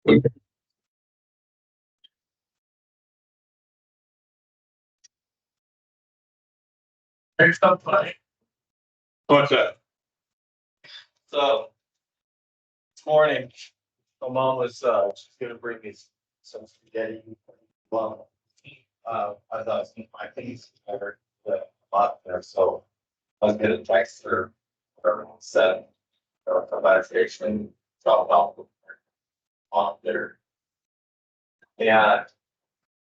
There's stuff funny. What's that? So this morning, my mom was she's gonna bring me some spaghetti. Well, I thought I was my things there, the lot there, so I was gonna text her or said or come by the station, drop off on there. And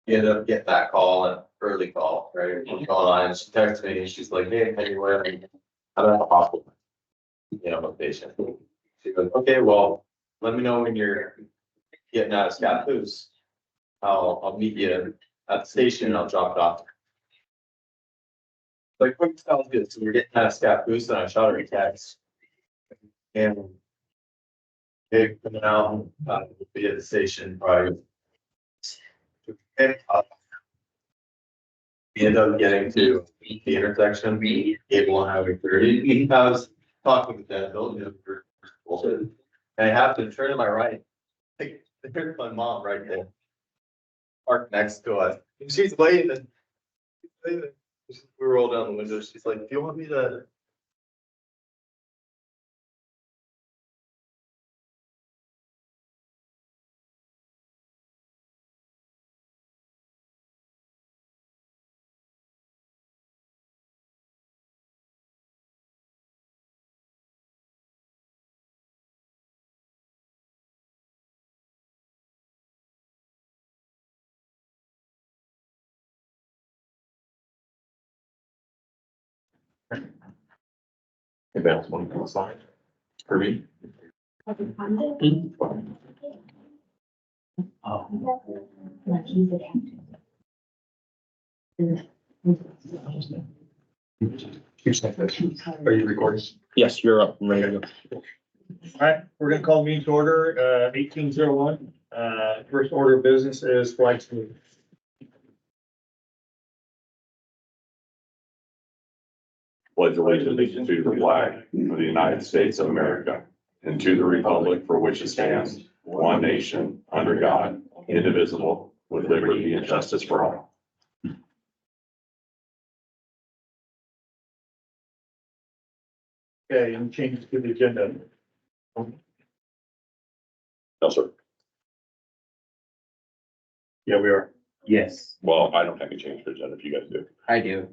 ended up getting that call, an early call, right? Going on, and she texted me and she's like, hey, anywhere, I don't have a hospital, location. She goes, okay, well, let me know when you're getting out of Scappoose. I'll meet you at the station and I'll drop it off. Like, quick, sounds good. So we're getting out of Scappoose and I shot her a text. And they coming out, we'll be at the station probably. We end up getting to the intersection, Cable and Highway 30. I was talking with that building. And I have to turn to my right. There's my mom right there. Parked next to us. And she's waiting. We roll down the window. She's like, do you want me to? Hey, Bell's one on the side. For me. Oh. Are you recording? Yes, you're up. I'm ready to go. All right, we're gonna call meeting to order, 1801. First order of business is flag salute. Pledge allegiance to the flag of the United States of America and to the republic for which it stands, one nation, under God, indivisible, with liberty and justice for all. Okay, and changes to the agenda. No, sir. Yeah, we are. Yes, Well, I don't have any change for agenda if you guys do. I do.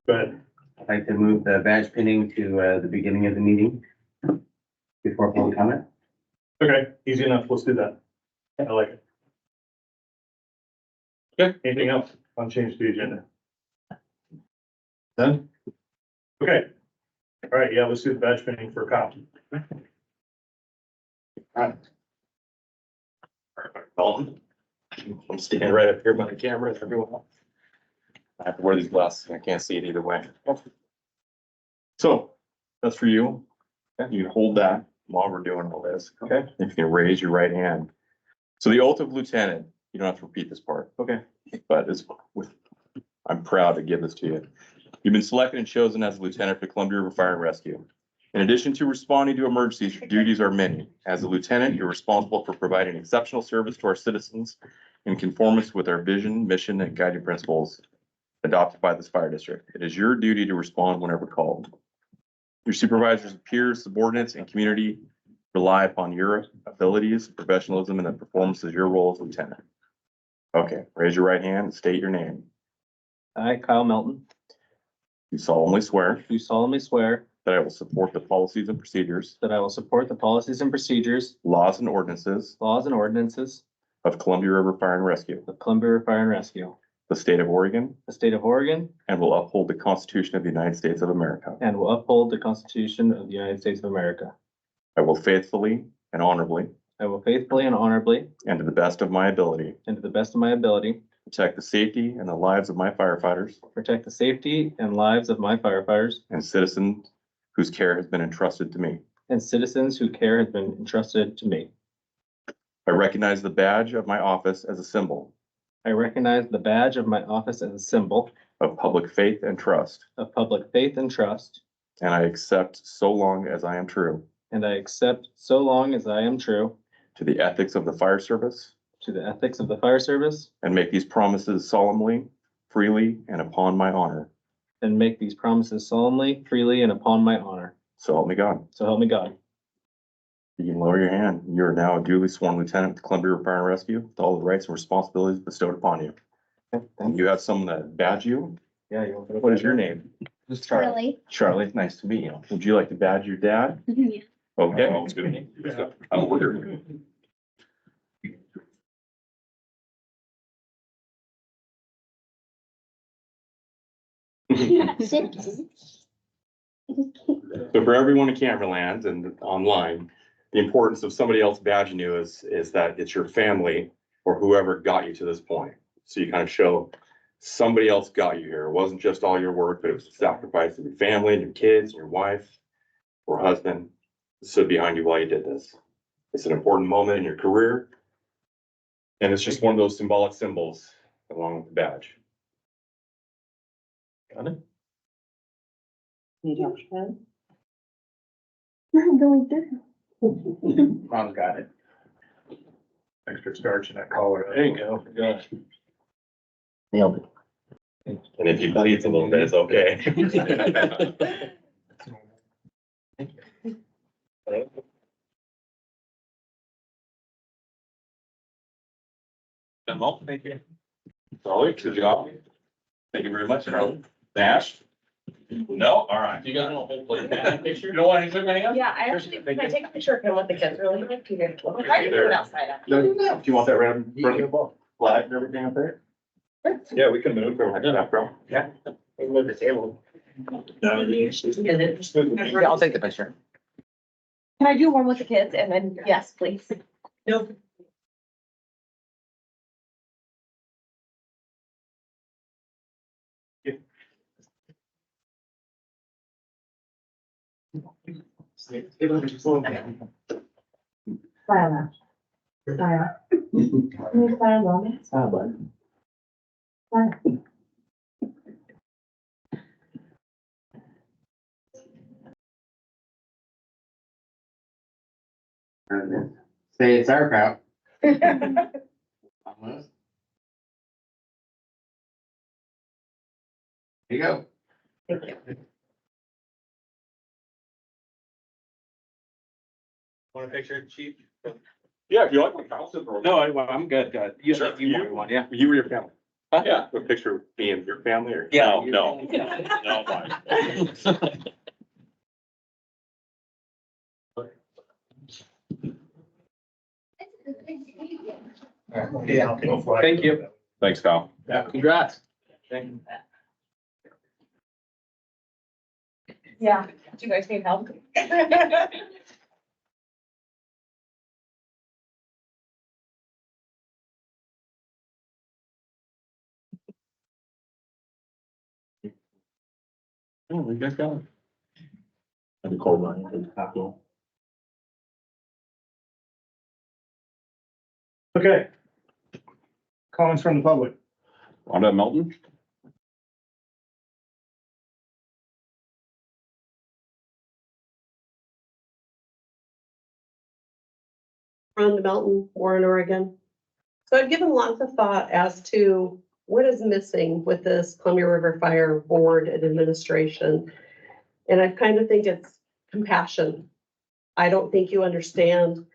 But I'd like to move the badge pinning to the beginning of the meeting before public comment. okay, easy enough. Let's do that. I like it. Okay, anything else on change to the agenda? Done? Okay. All right, yeah, let's do the badge pinning for Kyle. Dalton? I'm standing right up here by the camera, everyone. I have to wear these glasses and I can't see it either way. So that's for you. You can hold that while we're doing all this, okay? If you can raise your right hand. So the oath of lieutenant, you don't have to repeat this part, okay? But it's with, I'm proud to give this to you. You've been selected and chosen as a lieutenant for Columbia River Fire and Rescue. In addition to responding to emergencies, your duties are many. As a lieutenant, you're responsible for providing exceptional service to our citizens in conformance with our vision, mission, and guiding principles adopted by this fire district. It is your duty to respond whenever called. Your supervisors, peers, subordinates, and community rely upon your abilities, professionalism, and the performance of your role as lieutenant. Okay, raise your right hand and state your name. I, Kyle Melton, You solemnly swear do solemnly swear that I will support the policies and procedures, that I will support the policies and procedures, laws and ordinances laws and ordinances of Columbia River Fire and Rescue, of Columbia River Fire and Rescue, the state of Oregon, the state of Oregon, and will uphold the Constitution of the United States of America. and will uphold the Constitution of the United States of America. I will faithfully and honorably, I will faithfully and honorably, and to the best of my ability, and to the best of my ability, protect the safety and the lives of my firefighters protect the safety and lives of my firefighters and citizens whose care has been entrusted to me. and citizens whose care has been entrusted to me. I recognize the badge of my office as a symbol I recognize the badge of my office as a symbol of public faith and trust, of public faith and trust, and I accept so long as I am true and I accept so long as I am true to the ethics of the fire service, to the ethics of the fire service, and make these promises solemnly, freely, and upon my honor. and make these promises solemnly, freely, and upon my honor. So help me God. So help me God. You can lower your hand. You are now a duly sworn lieutenant with Columbia Fire and Rescue with all the rights and responsibilities bestowed upon you. And you have someone that badge you. Yeah, What is your name? Charlie. Charlie, nice to meet you. Would you like to badge your dad? Yeah. Okay. Sounds good. I'll order. So for everyone in Camberland and online, the importance of somebody else badging you is that it's your family or whoever got you to this point. So you kind of show somebody else got you here. It wasn't just all your work, but it was the sacrifice of your family and your kids, and your wife or husband stood behind you while you did this. It's an important moment in your career. And it's just one of those symbolic symbols along with the badge. Got it? I'm going through. Mom's got it. Extra starch in that collar. There you go. Good. Nailed it. And if you bleed a little bit, it's okay. Thank you. Charlie, good job. Thank you very much, Charlie. Nash? No, all right. You got a picture? You don't want to click my hand? Yeah, I actually, can I take a picture of him with the kids really quick? You can look. I can do it outside. Do you want that right in front of the flag and everything up there? Yeah, we can move. Yeah, bro. Yeah. Move the table. Yeah, I'll take the picture. Can I do one with the kids and then, yes, please? Nope. Smile now. Smile. Can you smile on me? Smile, bud. Smile. Say it's our crowd. Almost. Here you go. Thank you. Want a picture, chief? Yeah, if you like, I'll sit there. No, I'm good. Good. You, Sure. you want one, yeah? You or your family? Huh? Yeah, a picture of me and your family or? Yeah. No, no, fine. Yeah. Thank you. Thanks, Kyle. Congrats. Thank you. Yeah, do you guys need help? Oh, we guys got it. And the cold line is capital. Okay. Comments from the public. Rhonda Melton? Rhonda Melton, Warren, Oregon. So I've given lots of thought as to what is missing with this Columbia River Fire Board and administration. And I kind of think it's compassion. I don't think you understand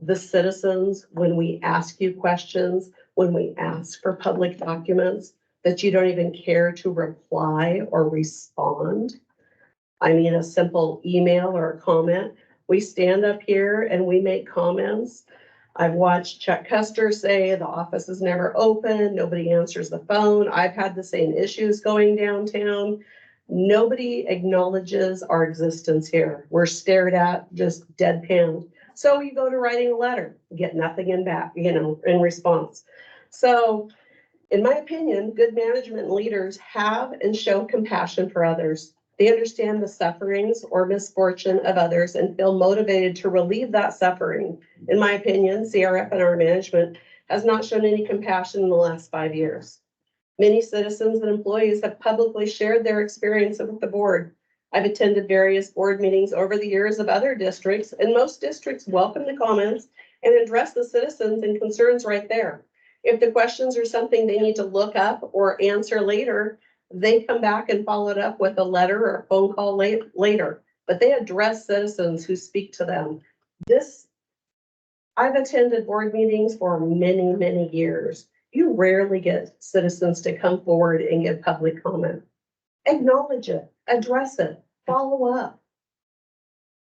the citizens when we ask you questions, when we ask for public documents, that you don't even care to reply or respond. I mean, a simple email or a comment. We stand up here and we make comments. I've watched Chuck Custer say the office is never open, nobody answers the phone. I've had the same issues going downtown. Nobody acknowledges our existence here. We're stared at, just deadpan. So you go to writing a letter, get nothing in back, in response. So in my opinion, good management leaders have and show compassion for others. They understand the sufferings or misfortune of others and feel motivated to relieve that suffering. In my opinion, CRFR management has not shown any compassion in the last 5 years. Many citizens and employees have publicly shared their experience with the board. I've attended various board meetings over the years of other districts, and most districts welcome the comments and address the citizens and concerns right there. If the questions are something they need to look up or answer later, they come back and follow it up with a letter or a phone call later. But they address citizens who speak to them. I've attended board meetings for many, many years. You rarely get citizens to come forward and give public comment. Acknowledge it, address it, follow up.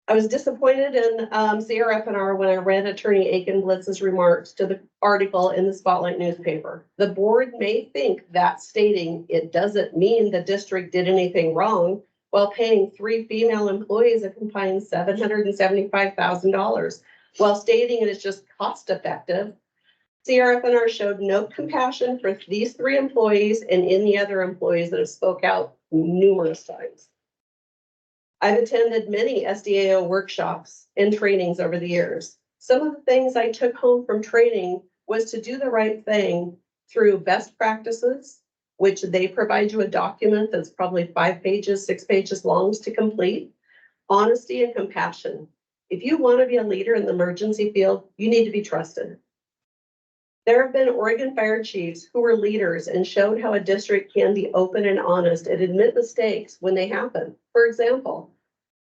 I was disappointed in CRFR when I read Attorney Aiken-Blitz's remarks to the article in the Spotlight newspaper. The board may think that stating it doesn't mean the district did anything wrong while paying 3 female employees a combined $775,000, while stating it is just cost effective. CRFR showed no compassion for these 3 employees and any other employees that have spoke out numerous times. I've attended many SDAO workshops and trainings over the years. Some of the things I took home from training was to do the right thing through best practices, which they provide you a document that's probably 5 pages, 6 pages long to complete, honesty and compassion. If you want to be a leader in the emergency field, you need to be trusted. There have been Oregon fire chiefs who were leaders and showed how a district can be open and honest and admit mistakes when they happen. For example,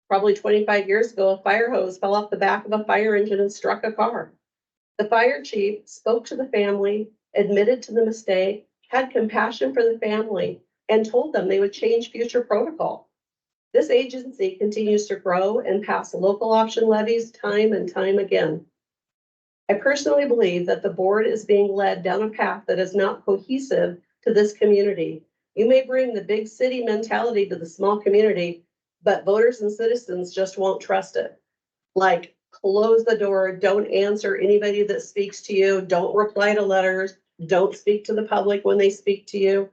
probably 25 years ago, a fire hose fell off the back of a fire engine and struck a car. The fire chief spoke to the family, admitted to the mistake, had compassion for the family, and told them they would change future protocol. This agency continues to grow and pass local option levies time and time again. I personally believe that the board is being led down a path that is not cohesive to this community. You may bring the big city mentality to the small community, but voters and citizens just won't trust it. Like, close the door, don't answer anybody that speaks to you, don't reply to letters, don't speak to the public when they speak to you.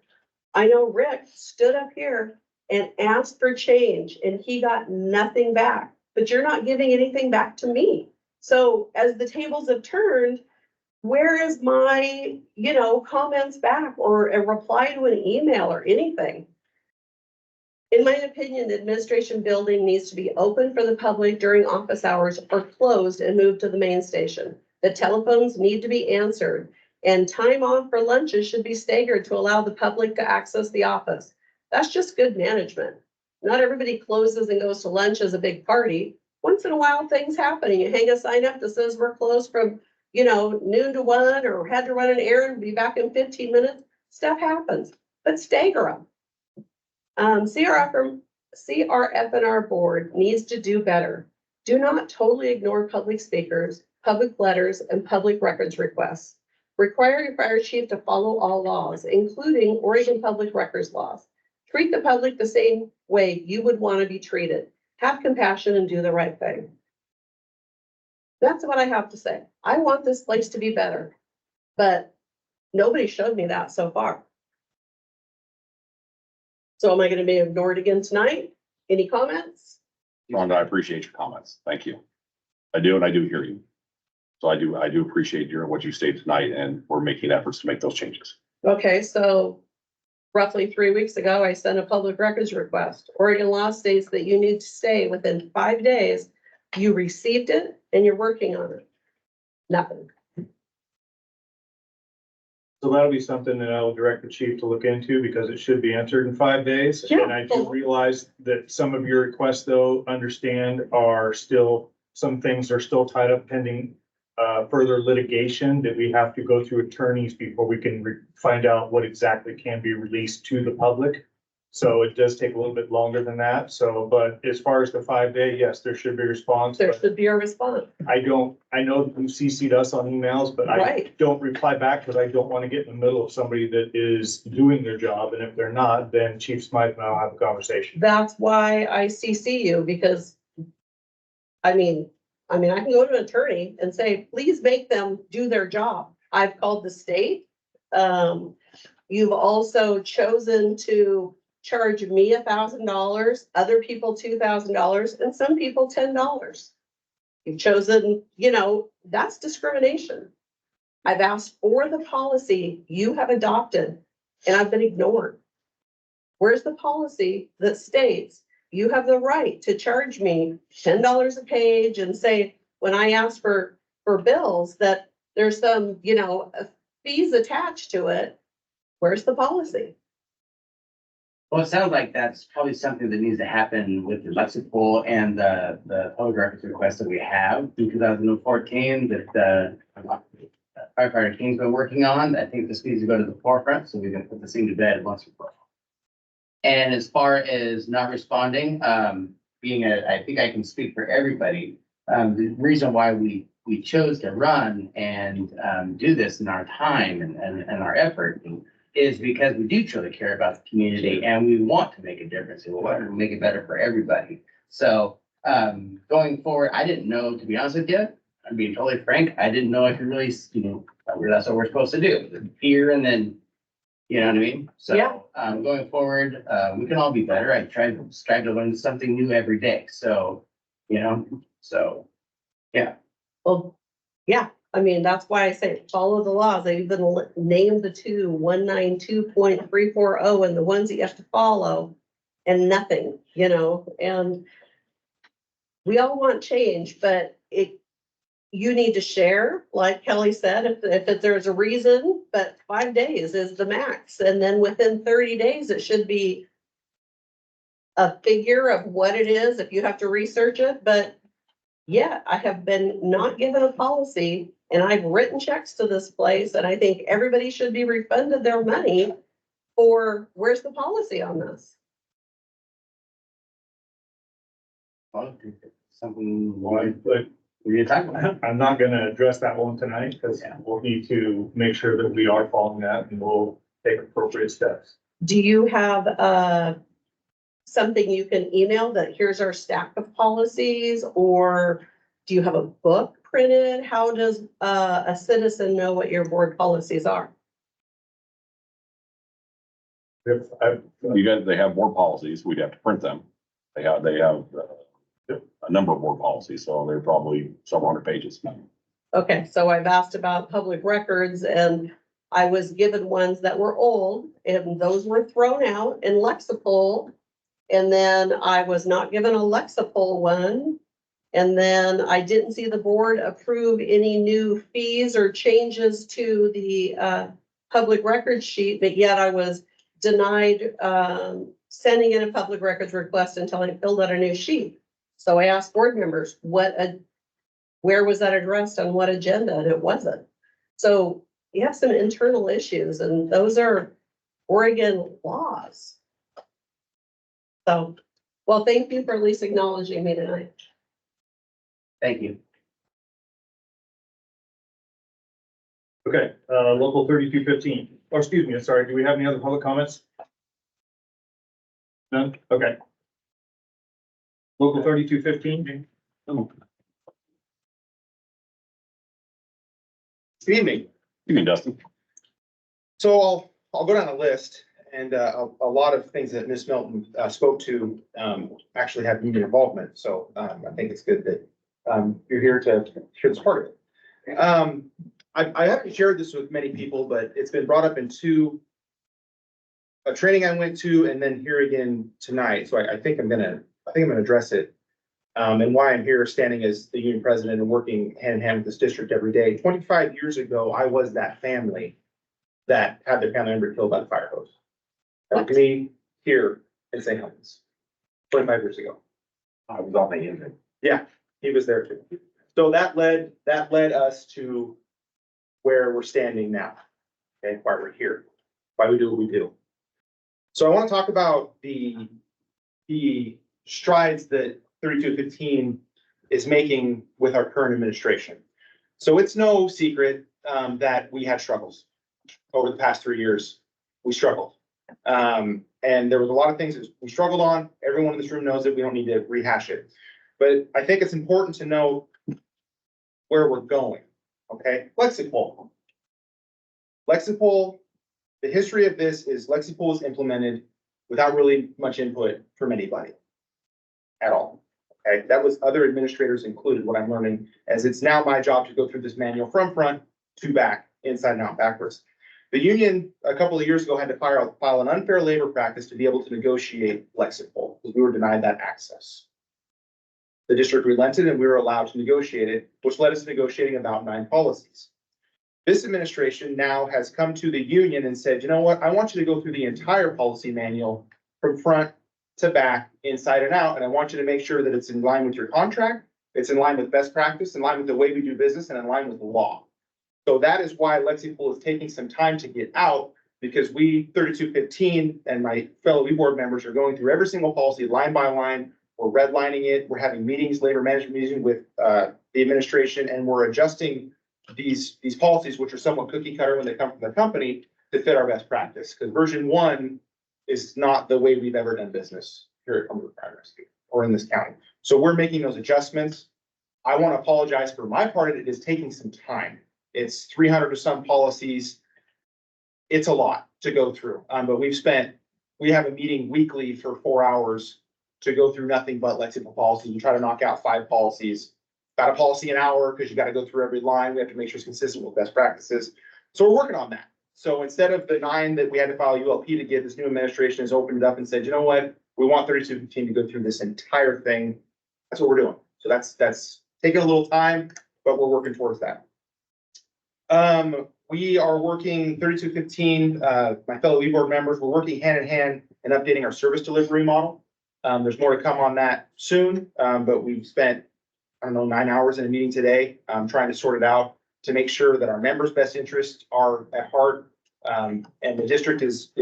I know Rick stood up here and asked for change and he got nothing back, but you're not giving anything back to me. So as the tables have turned, where is my, comments back or a reply to an email or anything? In my opinion, the administration building needs to be open for the public during office hours or closed and moved to the main station. The telephones need to be answered and time off for lunches should be staggered to allow the public to access the office. That's just good management. Not everybody closes and goes to lunch as a big party. Once in a while, things happen and you hang a sign up that says we're closed from, noon to 1 or had to run an errand, be back in 15 minutes. Stuff happens, but stagger them. CRFR board needs to do better. Do not totally ignore public speakers, public letters, and public records requests. Require your fire chief to follow all laws, including Oregon public records laws. Treat the public the same way you would want to be treated. Have compassion and do the right thing. That's what I have to say. I want this place to be better, but nobody showed me that so far. So am I going to be ignored again tonight? Any comments? Rhonda, I appreciate your comments. Thank you. I do, and I do hear you. So I do appreciate what you stated tonight, and we're making efforts to make those changes. Okay, so roughly 3 weeks ago, I sent a public records request. Oregon law states that you need to stay within 5 days. You received it and you're working on it. Nothing. So that'll be something that I will direct the chief to look into because it should be answered in 5 days. Yeah. And I do realize that some of your requests, though, understand some things are still tied up pending further litigation that we have to go through attorneys before we can find out what exactly can be released to the public. So it does take a little bit longer than that. So, but as far as the 5 day, yes, there should be a response. There but should be a response. I know that you CC'd us on emails, but I Right. don't reply back because I don't want to get in the middle of somebody that is doing their job. And if they're not, then Chief Smythe and I'll have a conversation. That's why I CC you, because I can go to an attorney and say, please make them do their job. I've called the state. You've also chosen to charge me $1,000, other people $2,000, and some people $10. You've chosen, that's discrimination. I've asked for the policy you have adopted, and I've been ignored. Where's the policy that states you have the right to charge me $10 a page and say, when I ask for for bills, that there's some, fees attached to it. Where's the policy? Well, it sounds like that's probably something that needs to happen with the lexical and the public records request that we have in 2014 that firefighter King's been working on. I think this needs to go to the forefront so we can put this thing to bed once and for all. And as far as not responding, I think I can speak for everybody. The reason why we chose to run and do this in our time and our effort is because we do truly care about the community and we want to make a difference and we want to make it better for everybody. So going forward, I didn't know, to be honest with you, I'm being totally frank, I didn't know I could really, that's what we're supposed to do. Here and then, you know what I mean? Yeah. So going forward, we can all be better. I strive to learn something new every day. So, Well, yeah, I mean, that's why I say follow the laws. They even named the 192.340 and the ones that you have to follow and nothing, and we all want change, but you need to share, like Kelly said, if there's a reason, but 5 days is the max. And then within 30 days, it should be a figure of what it is if you have to research it. But yeah, I have been not given a policy and I've written checks to this place and I think everybody should be refunded their money for, where's the policy on this? something But we need to talk about. I'm not gonna address that one tonight because we'll need to make sure that we are following that and we'll take appropriate steps. Do you have something you can email that here's our stack of policies, or do you have a book printed? How does a citizen know what your board policies are? If I, They have board policies. We'd have to print them. They have a number of board policies, so they're probably several hundred pages. Okay, so I've asked about public records and I was given ones that were old and those were thrown out in Lexipol. And then I was not given a Lexipol one. And then I didn't see the board approve any new fees or changes to the public records sheet, but yet I was denied sending in a public records request until I filled out a new sheet. So I asked board members, where was that addressed on what agenda? And it wasn't. So you have some internal issues and those are Oregon laws. So, well, thank you for at least acknowledging me tonight. Thank you. okay, local 3215, or excuse me, sorry, do we have any other public comments? None? Okay. Local 3215. Good evening. You mean Dustin? So I'll go down a list and a lot of things that Ms. Milton spoke to actually have union involvement. So I think it's good that you're here to hear this part of it. I haven't shared this with many people, but it's been brought up in a training I went to and then here again tonight. So I think I'm gonna address it. And why I'm here standing as the union president and working hand in hand with this district every day. 25 years ago, I was that family that had their family member killed by the fire hose. That was me here in St. Helens, 25 years ago. I was on the end. Yeah, he was there too. So that led us to where we're standing now. Okay, why we're here, why we do what we do. So I want to talk about the strides that 3215 is making with our current administration. So it's no secret that we had struggles over the past 3 years. We struggled. And there was a lot of things that we struggled on. Everyone in this room knows it. We don't need to rehash it. But I think it's important to know where we're going. Okay, Lexipol. Lexipol, the history of this is Lexipol was implemented without really much input from anybody at all. Okay, that was other administrators included, what I'm learning, as it's now my job to go through this manual from front to back, inside and out, backwards. The union, a couple of years ago, had to file an unfair labor practice to be able to negotiate Lexipol, because we were denied that access. the district relented and we were allowed to negotiate it, which led us to negotiating about 9 policies. This administration now has come to the union and said, you know what, I want you to go through the entire policy manual from front to back, inside and out, and I want you to make sure that it's in line with your contract, it's in line with best practice, in line with the way we do business, and in line with the law. So that is why Lexipol is taking some time to get out, because we, 3215, and my fellow board members are going through every single policy line by line. We're redlining it. We're having meetings, labor management meetings with the administration, and we're adjusting these policies, which are somewhat cookie cutter when they come from the company, to fit our best practice. Because version 1 is not the way we've ever done business here at Cumberland Fire Rescue or in this county. So we're making those adjustments. I want to apologize for my part. It is taking some time. It's 300 or some policies. It's a lot to go through. But we have a meeting weekly for 4 hours to go through nothing but Lexipol policies and try to knock out 5 policies. Got a policy an hour because you got to go through every line. We have to make sure it's consistent with best practices. So we're working on that. So instead of the 9 that we had to file ULP to get, this new administration has opened it up and said, you know what? We want 3215 to go through this entire thing. That's what we're doing. So that's taking a little time, but we're working towards that. We are working 3215, my fellow board members, we're working hand in hand in updating our service delivery model. There's more to come on that soon, but we've spent, I don't know, 9 hours in a meeting today, trying to sort it out to make sure that our members' best interests are at heart. And the district is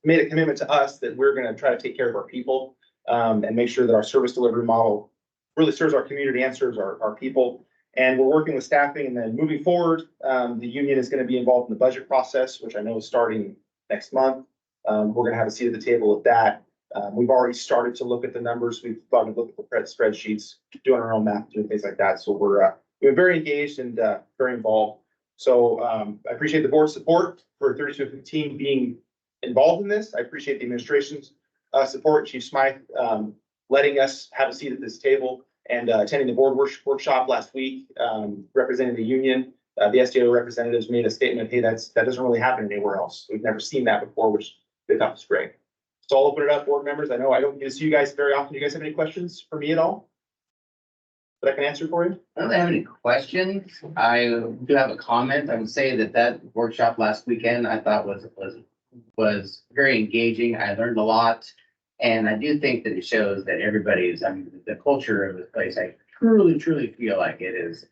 made a commitment to us that we're going to try to take care of our people, and make sure that our service delivery model really serves our community and serves our people. And we're working with staffing, and then moving forward, the union is going to be involved in the budget process, which I know is starting next month. We're going to have a seat at the table at that. We've already started to look at the numbers. We've started to look at the spreadsheets, doing our own math, doing things like that. So we're very engaged and very involved. So I appreciate the board's support for 3215 being involved in this. I appreciate the administration's support, Chief Smythe, letting us have a seat at this table, and attending the board workshop last week, representing the union. The SDO representatives made a statement, hey, that doesn't really happen anywhere else. We've never seen that before, which they thought was great. So I'll open it up, board members. I know I don't get to see you guys very often. Do you guys have any questions for me at all that I can answer for you? I don't have any questions. I do have a comment. I would say that workshop last weekend I thought was very engaging. I learned a lot. And I do think that it shows that everybody's, I mean, the culture of this place, I truly feel like it is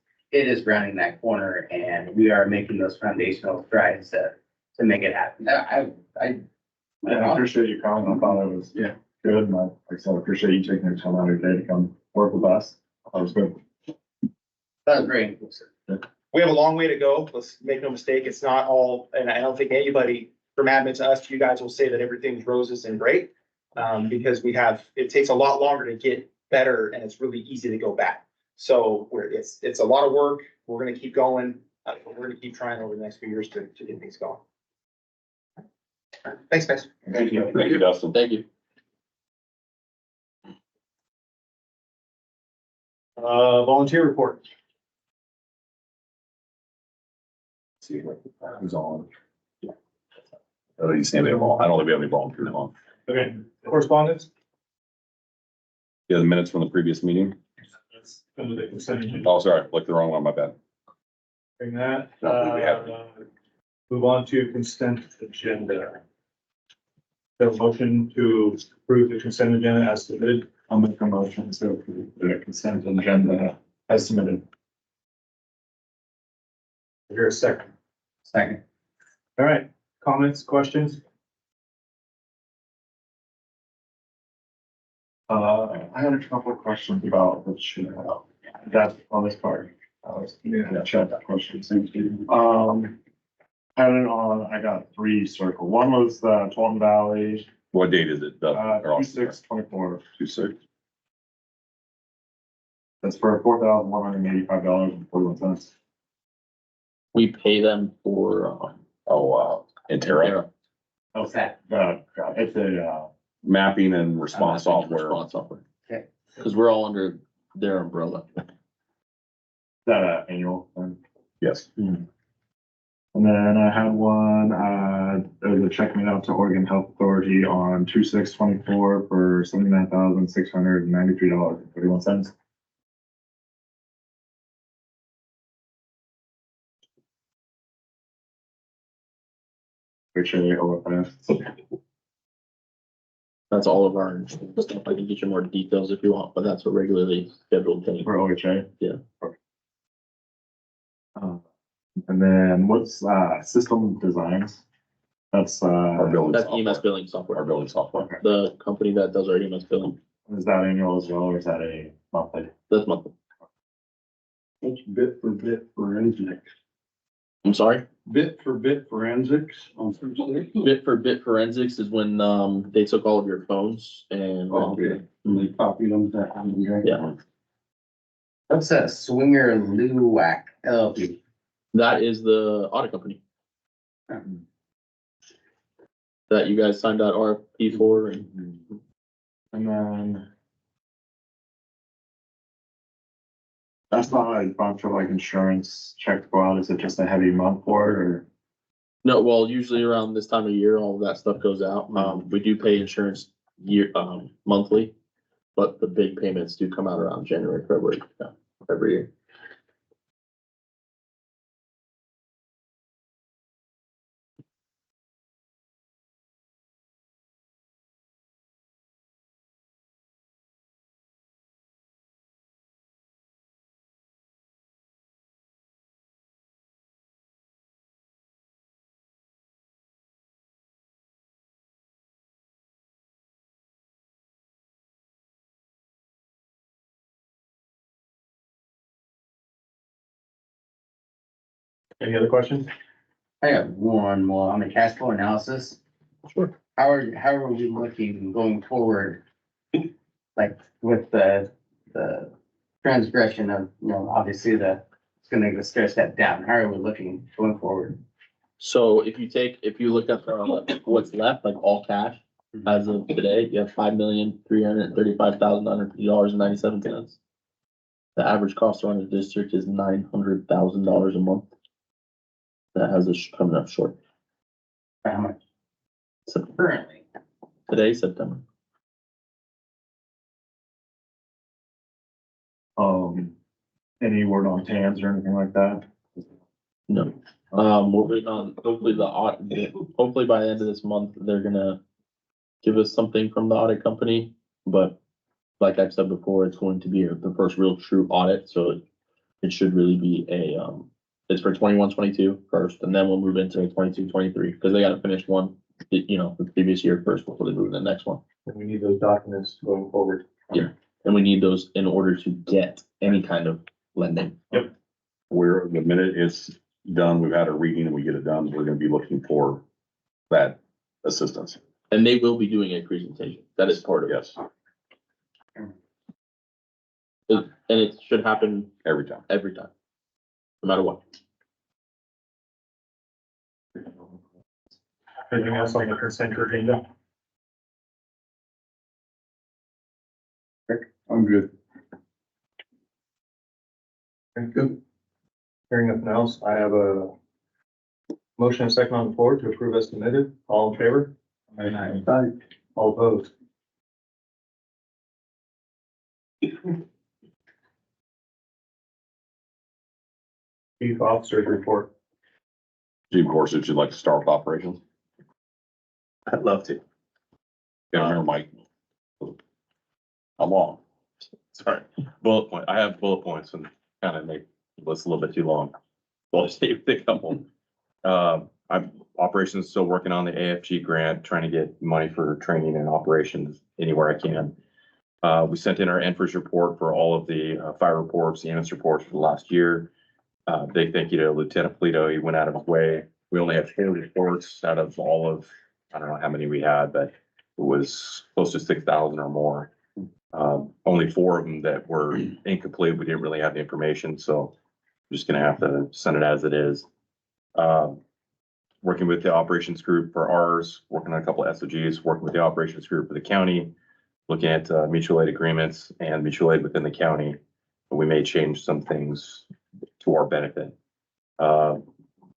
rounding that corner, and we are making those foundational strides to make it happen. I appreciate your comment. I thought it was good. And like I said, I appreciate you taking your time out of your day to come work with us. That was good. That was very inclusive. We have a long way to go. Let's make no mistake. It's not all, and I don't think anybody from admin to us, to you guys will say that everything's roses and great. Because it takes a lot longer to get better, and it's really easy to go back. So it's a lot of work. We're going to keep going. We're going to keep trying over the next few years to get things going. Thanks, guys. Thank you, Dustin. Thank you. Volunteer report. See who's on. Oh, you say they all. I don't think we have any volunteers on. Okay, correspondence? Yeah, the minutes from the previous meeting. Under the consent agenda. Oh, sorry, looked the wrong one, my bad. Bring that. No, we have- Move on to consent agenda. The motion to approve the consent agenda as submitted. I'll make a motion to approve the consent agenda as submitted. Here a second. Second. All right, comments, questions? I had a couple of questions about the that on this part. I was gonna check that question. I got 3 circle. One was the Taunton Valley, What date is it? 2624. 26. That's for $4,185.41. We pay them for, Intera, What's that? It's a, mapping and response software. response software. Okay. Cause we're all under their umbrella. that annual thing. Yes. And then I had one, there's a check made out to Oregon Health Authority on 2/6/24 for $79,693.31. Which are OFS. That's all of our insurance stuff. I can get you more details if you want, but that's a regularly scheduled thing. For OHA? Yeah. And then what's, system designs? That's, Our building That's software. EMS billing software. Our building software. The company that does our EMS billing, is that annual as well, or is that a monthly? that's monthly. It's bit for bit forensics. I'm sorry? Bit for bit forensics on Thursday? Bit for bit forensics is when, they took all of your phones and. And they copied them that. Yeah. What's a Swinger Luwak LLP? That is the audit company that you guys signed out RFP for and. And then. That's not a bunch of like insurance check to go out, is it just a heavy month for it, or? No, well, usually around this time of year, all of that stuff goes out. We do pay insurance monthly. But the big payments do come out around January, February, every year. Any other questions? I got one more on the cash flow analysis. Sure. How are we looking going forward? Like with the transgression of, obviously it's gonna go stair step down. How are we looking going forward? So if you look at what's left, like all cash, as of today, you have $5,335,950.97. The average cost to run a district is $900,000 a month. That has us coming up short. How much So currently? today, September. Any word on TANs or anything like that? No. We're waiting on, hopefully hopefully by the end of this month, they're gonna give us something from the audit company, but like I've said before, it's going to be the first real true audit, so it should really be it's for 21-22 first, and then we'll move into 22-23 because they gotta finish one, the previous year first before they move to the next one. And we need those documents going forward. Yeah. And we need those in order to get any kind of lending. Yep. The minute it's done, we've had a reading and we get it done, we're gonna be looking for that assistance. And they will be doing a presentation. That is part of it. Yes, And it should happen every time. every time, no matter what. Anything else on the consent agenda? I'm good. Very good. Hearing nothing else, I have a motion and second on the floor to approve as submitted. All in favor? Aye. All opposed? Chief Officer's report. Chief Gorsuch, you'd like to start with operations? I'd love to. Yeah, here, Mike. I'm long. Sorry, bullet point. I have bullet points and kind of make the list a little bit too long. Well, save a couple. I'm operations still working on the AFG grant, trying to get money for training and operations anywhere I can. We sent in our NFIRS report for all of the fire reports, the EMS reports for the last year. They think, Lieutenant Polito, he went out of his way. We only have 4 reports out of all of, I don't know how many we had, but it was close to 6,000 or more. Only 4 of them that were incomplete. We didn't really have the information, so I'm just gonna have to send it as it is. Working with the operations group for ours, working on a couple of SOGs, working with the operations group for the county, looking at mutual aid agreements and mutual aid within the county. We may change some things to our benefit.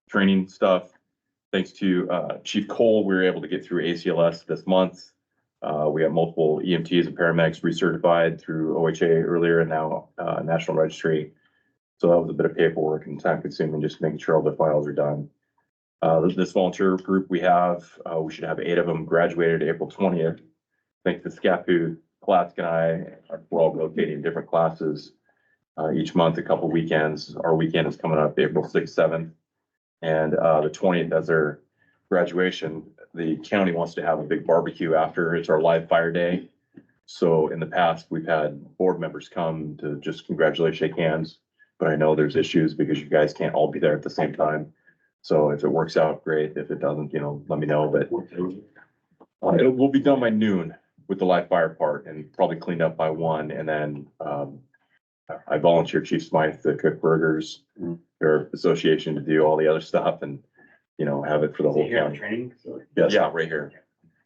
Training stuff, thanks to Chief Cole, we were able to get through ACLS this month. We have multiple EMTs and paramedics recertified through OHA earlier and now National Registry. So that was a bit of paperwork and time consuming, just making sure all the files are done. This volunteer group we should have 8 of them graduated April 20th. Thanks to Scapoo, Klask and we're all rotating different classes each month, a couple weekends. Our weekend is coming up April 6th, 7th. And the 20th as their graduation. The county wants to have a big barbecue after. It's our live fire day. So in the past, we've had board members come to just congratulate, shake hands. But I know there's issues because you guys can't all be there at the same time. So if it works out, great. If it doesn't, let me know. But it will be done by noon with the live fire part and probably cleaned up by 1. And then I volunteer Chief Smythe to cook burgers, their association to do all the other stuff and, have it for the whole county. Training. Yes. Yeah, right here.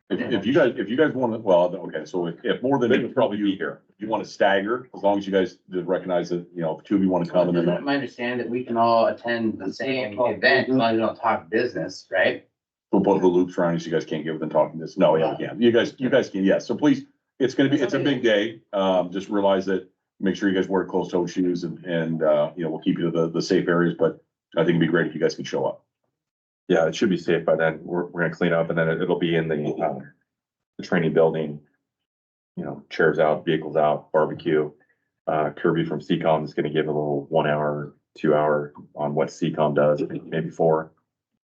If you guys want to, well, okay, so if more than. They would probably be here. You want to stagger, as long as you guys just recognize that, if 2 of you want to come and then. My understanding that we can all attend the same event, as long as we don't talk business, right? We'll put the loops around you so you guys can't give them talking this. No, yeah, we can. You guys can, yes. So please, it's a big day. Just realize that, make sure you guys wear closed-toed shoes and we'll keep you to the safe areas, but I think it'd be great if you guys could show up. Yeah, it should be safe by then. We're gonna clean up and then it'll be in the training building. Chairs out, vehicles out, barbecue. Kirby from CCOM is gonna give a little 1 hour, 2 hour on what CCOM does, maybe 4.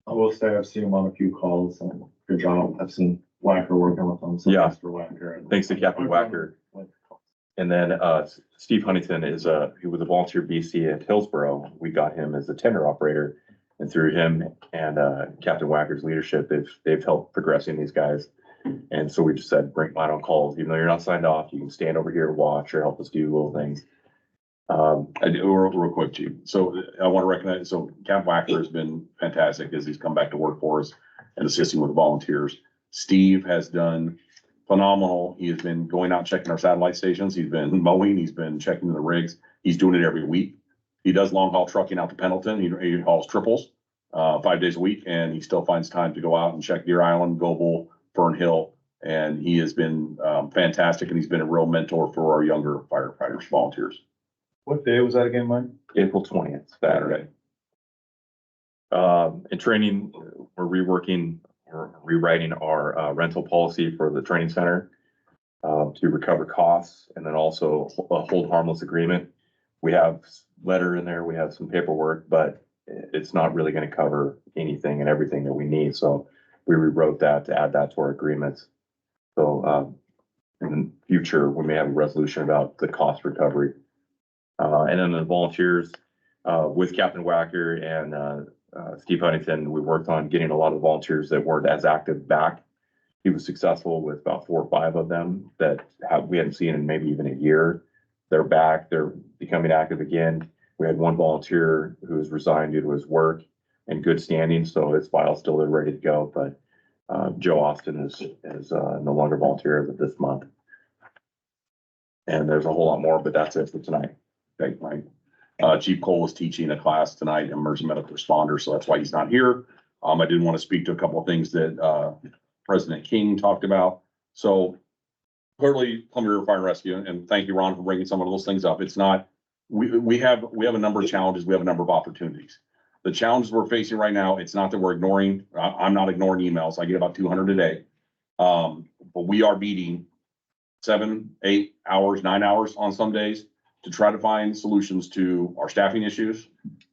I will say I've seen him on a few calls and good job. I've seen Wacker working with them. So Yeah. thanks for Wacker. Thanks to Captain Wacker. And then Steve Huntington he was a volunteer BC at Hillsborough. We got him as a tender operator. And through him and Captain Wacker's leadership, they've helped progressing these guys. And so we just said, bring mine on calls, even though you're not signed off, you can stand over here, watch, or help us do little things. I do real quick, Chief. So I want to recognize, so Cap Wacker has been fantastic as he's come back to work for us and assisting with the volunteers. Steve has done phenomenal. He has been going out checking our satellite stations. He's been mowing. He's been checking the rigs. He's doing it every week. He does long haul trucking out to Pendleton. He hauls triples 5 days a week, and he still finds time to go out and check Deer Island, Goble, Fern Hill. And he has been fantastic, and he's been a real mentor for our younger firefighters, volunteers. What day was that again, Mike? April 20th, Saturday. In training, we're rewriting our rental policy for the training center to recover costs and then also a hold harmless agreement. We have letter in there, we have some paperwork, but it's not really going to cover anything and everything that we need. So we rewrote that to add that to our agreements. So in the future, we may have a resolution about the cost recovery. And then the volunteers with Captain Wacker and Steve Huntington, we worked on getting a lot of volunteers that weren't as active back. He was successful with about 4 or 5 of them that we hadn't seen in maybe even a year. They're back, they're becoming active again. We had 1 volunteer who was resigned due to his work and good standing, so his file's still there ready to go. But Joe Austin is no longer volunteer as of this month. And there's a whole lot more, but that's it for tonight. Thank you, Mike. Chief Cole was teaching a class tonight, emergency medical responder, so that's why he's not here. I did want to speak to a couple of things that President King talked about. So clearly, Columbia River Fire and Rescue, and thank you, Ron, for bringing some of those things up. It's not, we have a number of challenges. We have a number of opportunities. The challenges we're facing right now, it's not that we're ignoring, I'm not ignoring emails. I get about 200 a day. But we are meeting 7, 8 hours, 9 hours on some days to try to find solutions to our staffing issues,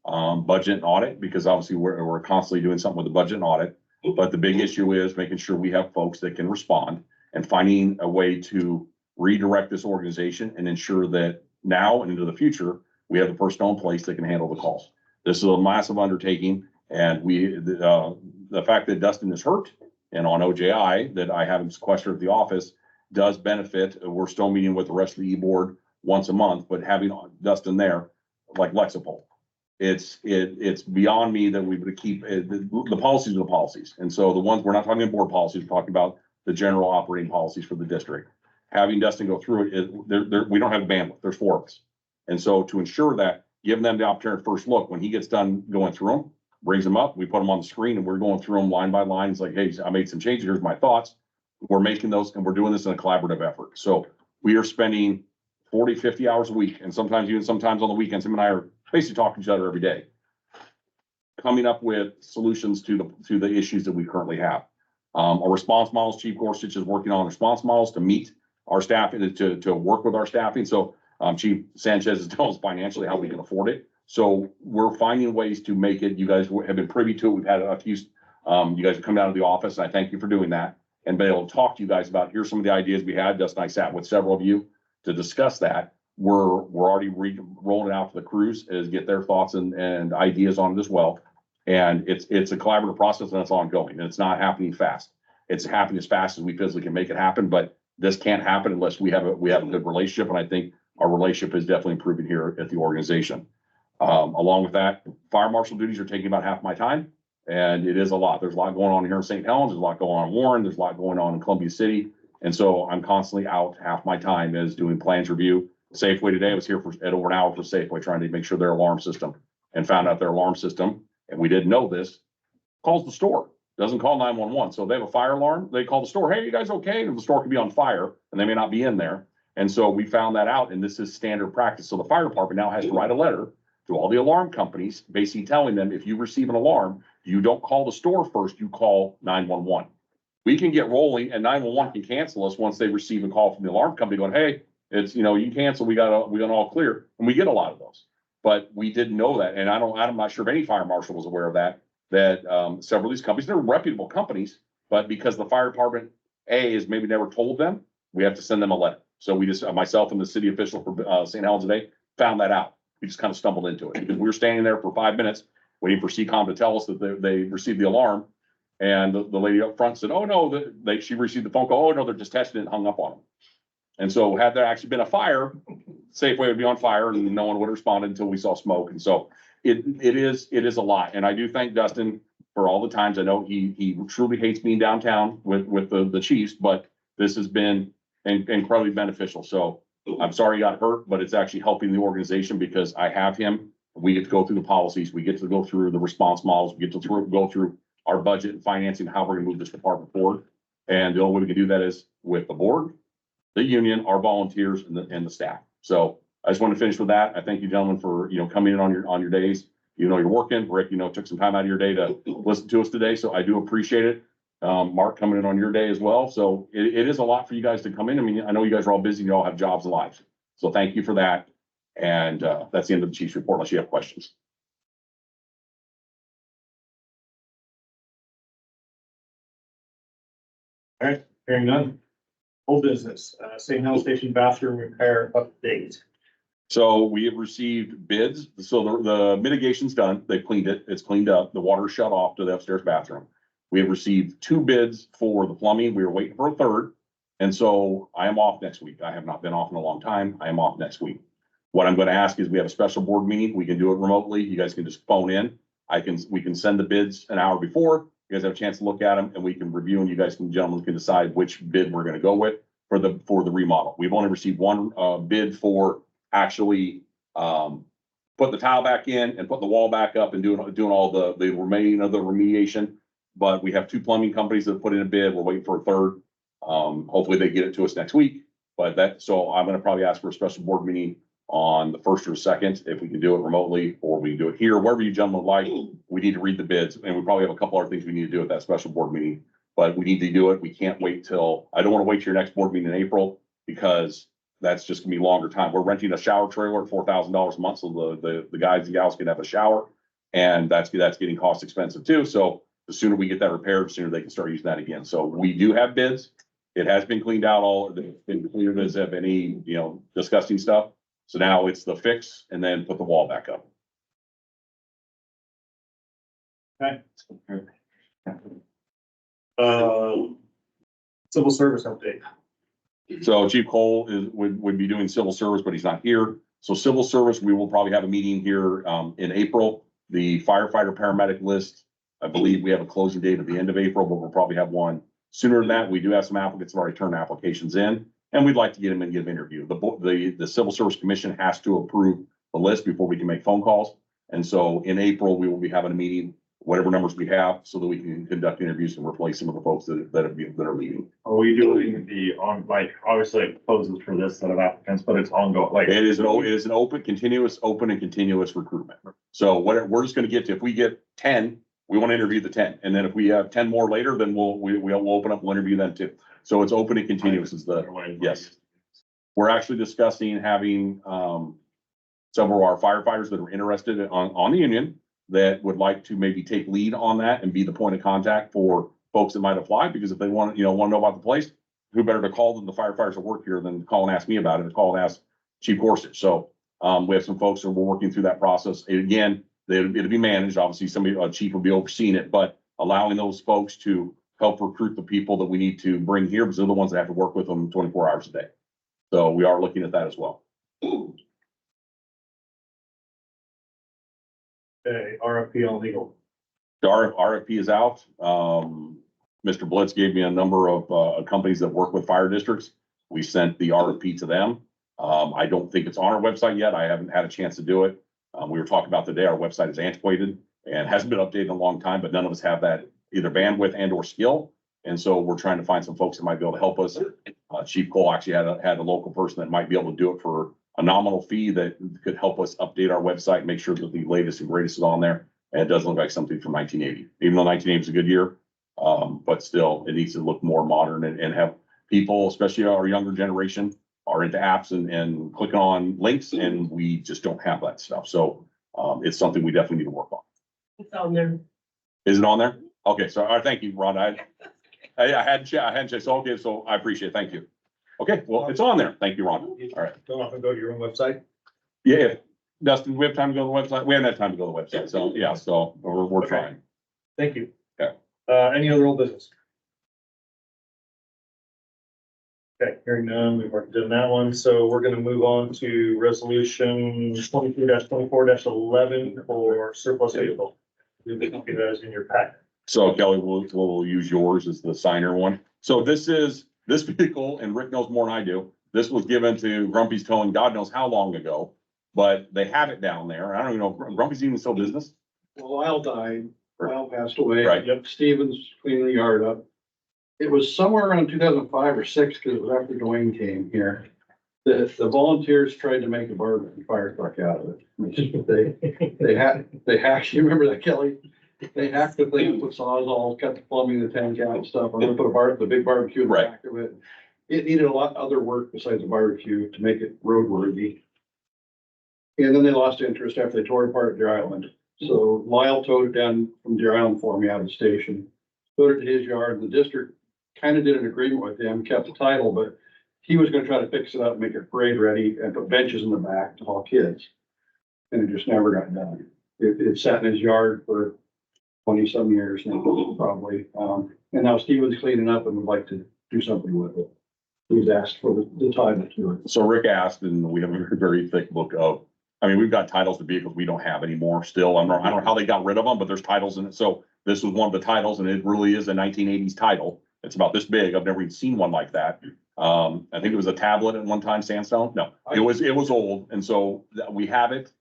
budget and audit, because obviously we're constantly doing something with the budget and audit. But the big issue is making sure we have folks that can respond and finding a way to redirect this organization and ensure that now and into the future, we have the personnel in place that can handle the calls. This is a massive undertaking, and the fact that Dustin is hurt and on OJI, that I have him sequestered at the office, does benefit. We're still meeting with the rest of the E-board once a month, but having Dustin there, like Lexipol, it's beyond me that we would keep the policies are the policies. And so the ones, we're not talking about board policies, we're talking about the general operating policies for the district. Having Dustin go through it, we don't have bandwidth. There's 4 of us. And so to ensure that, give them the opportunity to first look, when he gets done going through them, brings them up, we put them on the screen and we're going through them line by line. It's like, hey, I made some changes. Here's my thoughts. We're making those and we're doing this in a collaborative effort. So we are spending 40, 50 hours a week. And sometimes on the weekends, him and I are basically talking to each other every day, coming up with solutions to the issues that we currently have. Our response models, Chief Gorsuch is working on response models to meet our staff and to work with our staffing. So Chief Sanchez is telling us financially how we can afford it. So we're finding ways to make it. You guys have been privy to it. We've had a few, you guys have come down to the office and I thank you for doing that and been able to talk to you guys about, here's some of the ideas we had. Dustin and I sat with several of you to discuss that. We're already rolling it out to the crews as get their thoughts and ideas on it as well. And it's a collaborative process and it's ongoing and it's not happening fast. It's happening as fast as we physically can make it happen, but this can't happen unless we have a good relationship. And I think our relationship is definitely improving here at the organization. Along with that, fire marshal duties are taking about half my time and it is a lot. There's a lot going on here in St. Helens. There's a lot going on in Warren. There's a lot going on in Columbia City. And so I'm constantly out half my time is doing plans review. Safeway today, I was here at over an hour for Safeway trying to make sure their alarm system and found out their alarm system. And we didn't know this, calls the store, doesn't call 911. So they have a fire alarm. They call the store. Hey, you guys okay? And the store could be on fire and they may not be in there. And so we found that out and this is standard practice. So the fire department now has to write a letter to all the alarm companies, basically telling them if you receive an alarm, you don't call the store first, you call 911. We can get rolling and 911 can cancel us once they receive a call from the alarm company going, hey, it's, you can cancel, we got all clear. And we get a lot of those, but we didn't know that. And I'm not sure if any fire marshal was aware of that several of these companies, they're reputable companies, but because the fire department is maybe never told them, we have to send them a letter. So we just, myself and the city official for St. Helens today found that out. We just kind of stumbled into it because we were standing there for 5 minutes waiting for CCOM to tell us that they received the alarm. And the lady up front said, oh no, she received the phone call. Oh no, they're just testing it and hung up on them. And so had there actually been a fire, Safeway would be on fire and no one would have responded until we saw smoke. And so it is a lot. And I do thank Dustin for all the times. I know he truly hates being downtown with the Chiefs, but this has been incredibly beneficial. So I'm sorry he got hurt, but it's actually helping the organization because I have him. We get to go through the policies. We get to go through the response models. We get to go through our budget and financing, how we're gonna move this department forward. And the only way we can do that is with the board, the union, our volunteers and the staff. So I just want to finish with that. I thank you gentlemen for, coming in on your days. You're working. Rick, took some time out of your day to listen to us today. So I do appreciate it. Mark coming in on your day as well. So it is a lot for you guys to come in. I mean, I know you guys are all busy. You all have jobs and lives. So thank you for that. And that's the end of the chief's report unless you have questions. All right, hearing none. Old business, St. Helens Station bathroom repair update. So we have received bids. So the mitigation's done. They've cleaned it. It's cleaned up. The water shut off to the upstairs bathroom. We have received 2 bids for the plumbing. We were waiting for a third. And so I am off next week. I have not been off in a long time. I am off next week. What I'm going to ask is we have a special board meeting. We can do it remotely. You guys can just phone in. We can send the bids an hour before. You guys have a chance to look at them and we can review and you guys gentlemen can decide which bid we're going to go with for the remodel. We've only received one bid for actually put the tile back in and put the wall back up and doing all the remaining of the remediation. But we have 2 plumbing companies that put in a bid. We're waiting for a third. Hopefully they get it to us next week. So I'm going to probably ask for a special board meeting on the 1st or 2nd, if we can do it remotely, or we can do it here, wherever you gentlemen like. We need to read the bids and we probably have a couple other things we need to do at that special board meeting, but we need to do it. We can't wait I don't want to wait to your next board meeting in April because that's just gonna be longer time. We're renting a shower trailer at $4,000 a month. So the guys and gals can have a shower and that's getting cost expensive too. So the sooner we get that repaired, the sooner they can start using that again. So we do have bids. It has been cleaned out. It's been cleared as of any, disgusting stuff. So now it's the fix and then put the wall back up. Okay. Civil service update. So Chief Cole would be doing civil service, but he's not here. So civil service, we will probably have a meeting here in April. The firefighter paramedic list, I believe we have a closing date at the end of April, but we'll probably have one sooner than that. We do have some applicants who already turned applications in. And we'd like to get them and give an interview. The Civil Service Commission has to approve the list before we can make phone calls. And so in April, we will be having a meeting whatever numbers we have so that we can conduct interviews and replace some of the folks that are leaving. Are we doing the like, obviously it closes for this set of applicants, but it's ongoing, like. It is an open, continuous recruitment. So we're just gonna get to, if we get 10, we want to interview the 10. And then if we have 10 more later, then we'll open up, we'll interview them too. So it's open and continuous is yes. We're actually discussing having, several of our firefighters that are interested on the union that would like to maybe take lead on that and be the point of contact for folks that might apply, because if they want to know about the place, who better to call than the firefighters that work here than call and ask me about it, or call and ask Chief Gorsuch. So, we have some folks that we're working through that process. And again, it'll be managed. Obviously, a chief will be overseeing it, but allowing those folks to help recruit the people that we need to bring here, because they're the ones that have to work with them 24 hours a day. So we are looking at that as well. Okay, RFP on legal. The RFP is out. Mr. Blitz gave me a number of companies that work with fire districts. We sent the RFP to them. I don't think it's on our website yet. I haven't had a chance to do it. We were talking about today, our website is antiquated and hasn't been updated in a long time, but none of us have that either bandwidth and or skill. And so we're trying to find some folks that might be able to help us. Chief Cole actually had a local person that might be able to do it for a nominal fee that could help us update our website, make sure that the latest and greatest is on there. And it doesn't look like something from 1980, even though 1980 is a good year. But still, it needs to look more modern and have people, especially our younger generation, are into apps and clicking on links, and we just don't have that stuff. So it's something we definitely need to work on. It's on there. Is it on there? Okay, so, all right, thank you, Ron. I hadn't checked. So, okay, so I appreciate it. Thank you. Okay, well, it's on there. Thank you, Ron. All right. Don't have to go to your own website. Yeah, Dustin, we have time to go to the website? We haven't had time to go to the website. So, yeah, so we're Okay. trying. Thank you. Okay. Any other old business? Okay, hearing none, we've already done that one, so we're gonna move on to resolution 22-24-11 for surplus vehicle. You'll copy those in your packet. So Kelly, we'll use yours as the signer one. So this vehicle, and Rick knows more than I do. This was given to Grumpy's Towing, God knows how long ago, but they have it down there. I don't even know, if Grumpy's even still business? Well, Lyle died, Lyle passed away. Right. Yep, Stevens cleaned the yard up. It was somewhere around 2005 or 6, because it was after Dwayne came here. The volunteers tried to make a barbecue fire truck out of it. They hacked, you remember that, Kelly? They hacked the thing, put sawzalls, cut the plumbing, the tank out and stuff, and then put the big barbecue in the back of it. It needed a lot other work besides the barbecue to make it roadworthy. And then they lost interest after they tore it apart at Deer Island. So Lyle towed it down from Deer Island for me out of the station, towed it to his yard, and the district kind of did an agreement with him, kept the title, but he was gonna try to fix it up, make it parade ready, and put benches in the back to haul kids. And it just never got done. It sat in his yard for 20-some years now, probably. And now Steven's cleaning up and would like to do something with it. He's asked for the title to it. So Rick asked, and we have a very thick book of, I mean, we've got titles to vehicles we don't have anymore still. I don't know how they got rid of them, but there's titles in it. So this was one of the titles, and it really is a 1980s title. It's about this big. I've never even seen one like that. I think it was a tablet at one time, sandstone. No, it was old. And so we have it.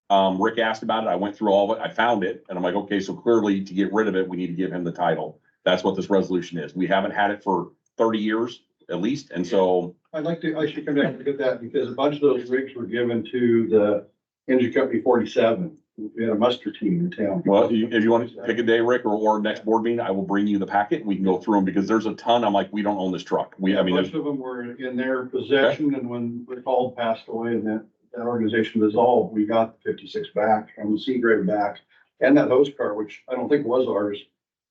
Rick asked about it. I went through all of it. I found it, and I'm like, okay, so clearly to get rid of it, we need to give him the title. That's what this resolution is. We haven't had it for 30 years at least. And so I should come back and look at that, because a bunch of those rigs were given to the engine company 47. We had a muster team in town. well, if you want to pick a day, Rick, or next board meeting, I will bring you the packet and we can go through them, because there's a ton. I'm like, we don't own this truck. I mean, Most of them were in their possession, and when Rick Hall passed away and that organization dissolved, we got the 56 back and the C grade back, and that hose car, which I don't think was ours.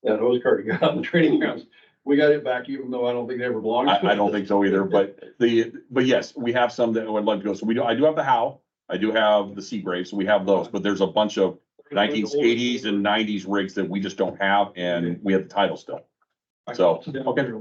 That hose car you got on the training grounds, we got it back, even though I don't think it ever belonged. I don't think so either, but yes, we have some that would like to go. So I do have the Howe, I do have the Seagrave, so we have those, but there's a bunch of 1980s and 90s rigs that we just don't have, and we have the title still. So, okay.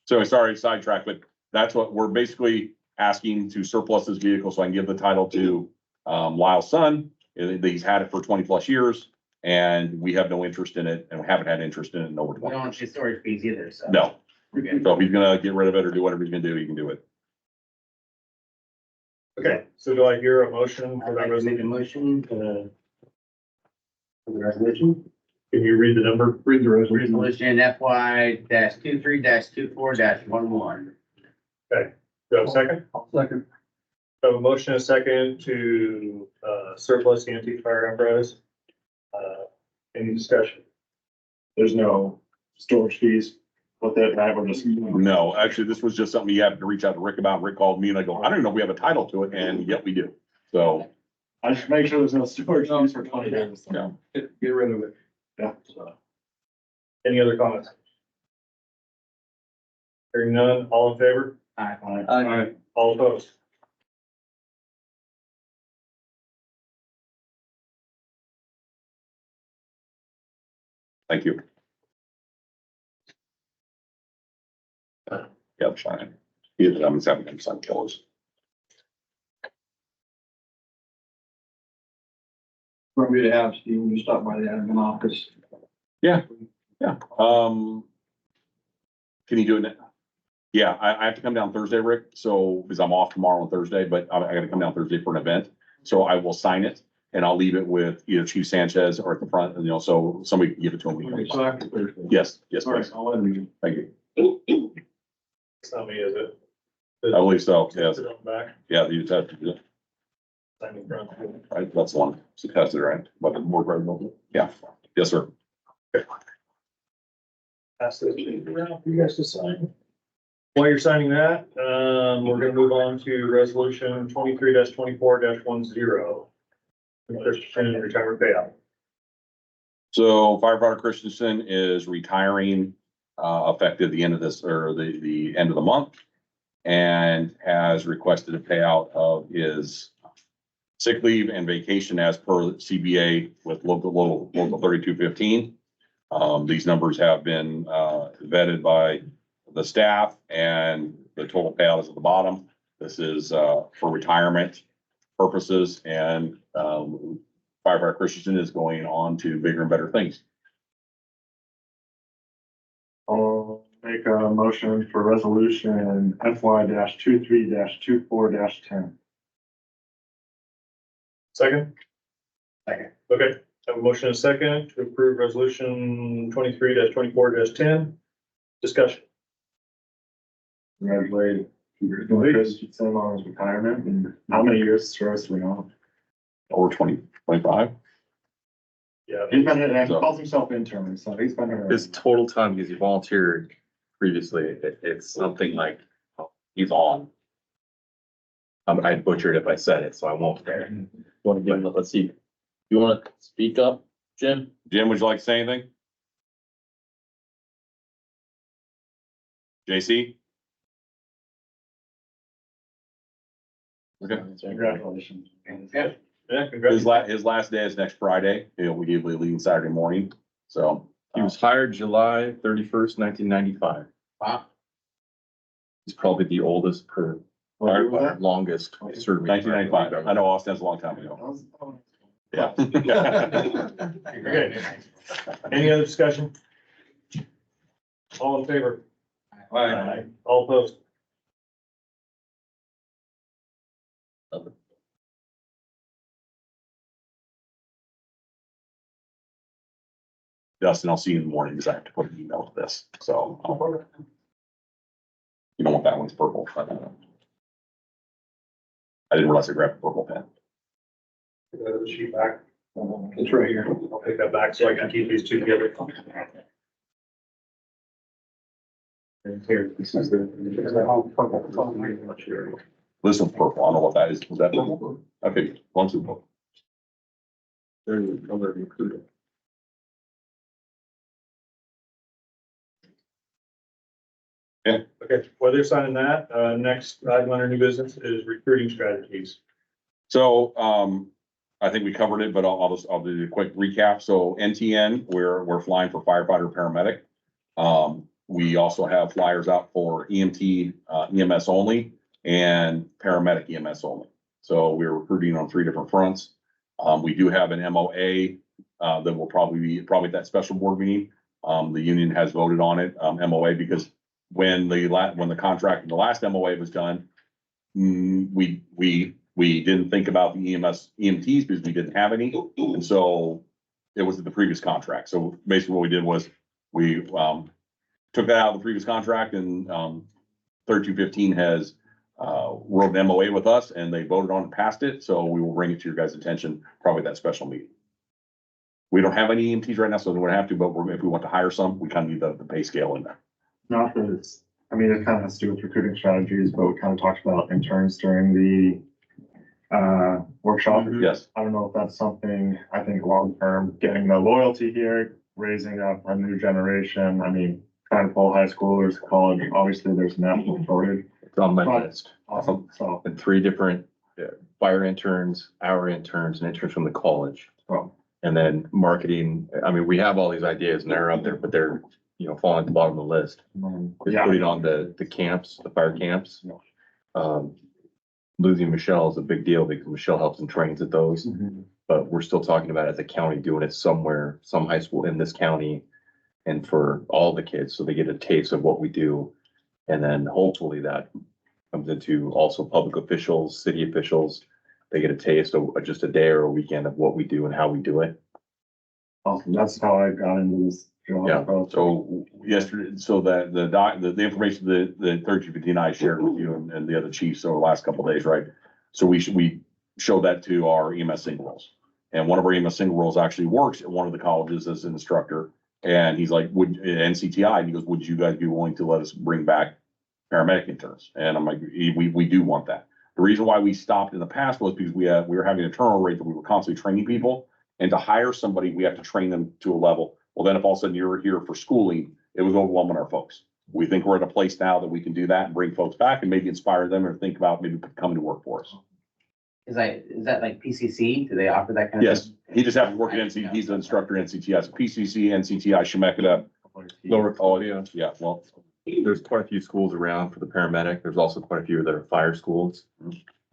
So sorry, sidetrack, but that's what we're basically asking to surplus this vehicle so I can give the title to Lyle's son. He's had it for 20+ years, and we have no interest in it, and we haven't had interest in it in over We 20 don't years. want storage fees either, so. No. Okay. So if he's gonna get rid of it or do whatever he's gonna do, he can do it. Okay, so do I hear a motion for I'd that like to make a resolution? motion for the resolution. Can you read the number? Read the resolution. Resolution FY -23 -24 -11. Do I have a second? Second. I have a motion and a second to, surplus the anti-fire apparatus. Any discussion? There's no storage fees with it, right? We're just. No, actually, this was just something you have to reach out to Rick about. Rick called me and I go, I don't even know if we have a title to it, and yet we do. So, I should make sure there's no storage fees for 20 days. yeah. Get rid of it. Yeah. Any other comments? Hearing none, all in favor? Aye. All opposed? Thank you. Yeah, fine. Either I'm 70% killers. Want me to have Steve, you stop by the admin office. Yeah. Can you do it now? Yeah, I have to come down Thursday, Rick, so, because I'm off tomorrow and Thursday, but I gotta come down Thursday for an event. So I will sign it and I'll leave it with either Chief Sanchez or at the front, and so somebody can give it to him. So after Thursday. Yes, All right, please. I'll let him. Thank you. It's not me, is it? I believe so, yes. Sit on the back, Yeah, you just have to do it. sign in front. Right, that's the one. It's tested, right? But the board president, yeah, yes, sir. Pass this around for you guys to sign. While you're signing that, we're gonna move on to resolution 23-24-10. Christian retirement payout. So firefighter Christensen is retiring, effective the end of this, or the end of the month. And has requested a payout of his sick leave and vacation as per CBA with local 3215. These numbers have been, vetted by the staff, and the total payout is at the bottom. This is, for retirement purposes, and, firefighter Christensen is going on to bigger and better things. I'll make a motion for resolution FY-23-24-10. Second? Second. Okay, have a motion and a second to approve resolution 23-24-10. Discussion. Congratulate Christensen on his retirement, and how many years service we on? Over 25. Yeah. He's been, he calls himself intern, so he's been here. His total time, because he volunteered previously, it's something like, he's on. I butchered if I said it, so I won't there. Want to give him, let's see. You want to speak up, Jim? Jim, would you like to say anything? JC? Okay. Congratulations. Yeah. Yeah, congrats. His last day is next Friday. He'll be leaving Saturday morning. So He was hired July 31st, 1995. Wow. He's probably the oldest per, or longest serving. 1995. I know Austin, that's a long time ago. Yeah. Okay. Any other discussion? All in favor? Aye. All opposed? Dustin, I'll see you in the morning because I have to put an email to this. So you don't want that one's purple. I didn't realize I grabbed a purple pen. The sheet back. It's right here. I'll take that back so I can keep these two together. Here, this is the. This one's purple. I don't know what that is. Is that purple? Okay, one's purple. There's the color included. Okay, while they're signing that, next item under new business is recruiting strategies. So, I think we covered it, but I'll do a quick recap. So NTN, we're flying for firefighter, paramedic. We also have flyers out for EMT, EMS only, and paramedic EMS only. So we're recruiting on 3 different fronts. We do have an MOA, that will probably be at that special board meeting. The union has voted on it, MOA, because when the contract in the last MOA was done, we didn't think about the EMTs because we didn't have any. And so it was the previous contract. So basically what we did was we, took that out of the previous contract and, 3215 has, wrote an MOA with us and they voted on and passed it. So we will bring it to your guys' attention, probably that special meeting. We don't have any EMTs right now, so we don't have to, but if we want to hire some, we kind of need the pay scale in there. Not that it's, I mean, it kind of has to do with recruiting strategies, but we kind of talked about interns during the workshop. Yes. I don't know if that's something, I think long term, getting the loyalty here, raising up a new generation. I mean, trying to pull high schoolers, college, obviously there's a national shortage. It's on my Right. list. Awesome. So, And 3 different fire interns, our interns, and interns from the college. well, And then marketing, I mean, we have all these ideas and they're up there, but they're, falling at the bottom of the list. Is yeah. putting on the camps, the fire camps. Yeah. Losing Michelle is a big deal because Michelle helps and trains at those. Mhm. But we're still talking about as a county doing it somewhere, some high school in this county. And for all the kids, so they get a taste of what we do. And then hopefully that comes into also public officials, city officials. They get a taste of just a day or a weekend of what we do and how we do it. Awesome. That's how I got into this job. Yeah. So yesterday, so the information that 3215 and I shared with you and the other chiefs over the last couple of days, right? So we showed that to our EMS single roles. And one of our EMS single roles actually works at one of the colleges as an instructor. And he's like, would NCTI, and he goes, would you guys be willing to let us bring back paramedic interns? And I'm like, we do want that. The reason why we stopped in the past was because we were having a turnover rate that we were constantly training people. And to hire somebody, we have to train them to a level. Well, then if all of a sudden you're here for schooling, it was overwhelming our folks. We think we're at a place now that we can do that and bring folks back and maybe inspire them or think about maybe coming to work for us. Is that like PCC? Do they offer that kind of? Yes, he just happens to work at NC, he's an instructor at NCTI, so PCC, NCTI, Shemeketa, Lower quality. yeah, well, There's quite a few schools around for the paramedic. There's also quite a few that are fire schools.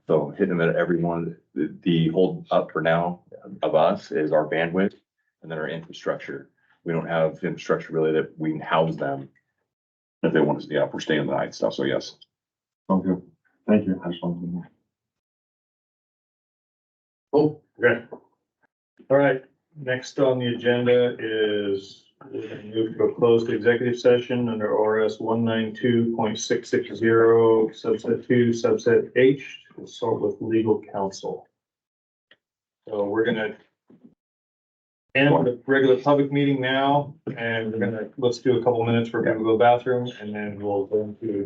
So hitting them at everyone, the hold up for now of us is our bandwidth and then our infrastructure. We don't have infrastructure really that we can house them. if they want to, yeah, if we're staying the night and stuff, so yes. Okay. Thank you. I just wanted to know. Oh, okay. All right, next on the agenda is we're gonna move to a closed executive session under ORS 192.660 subset 2 subset H to consult with legal counsel. So we're gonna end the regular public meeting now, and let's do a couple minutes for people to go to the bathroom, and then we'll go into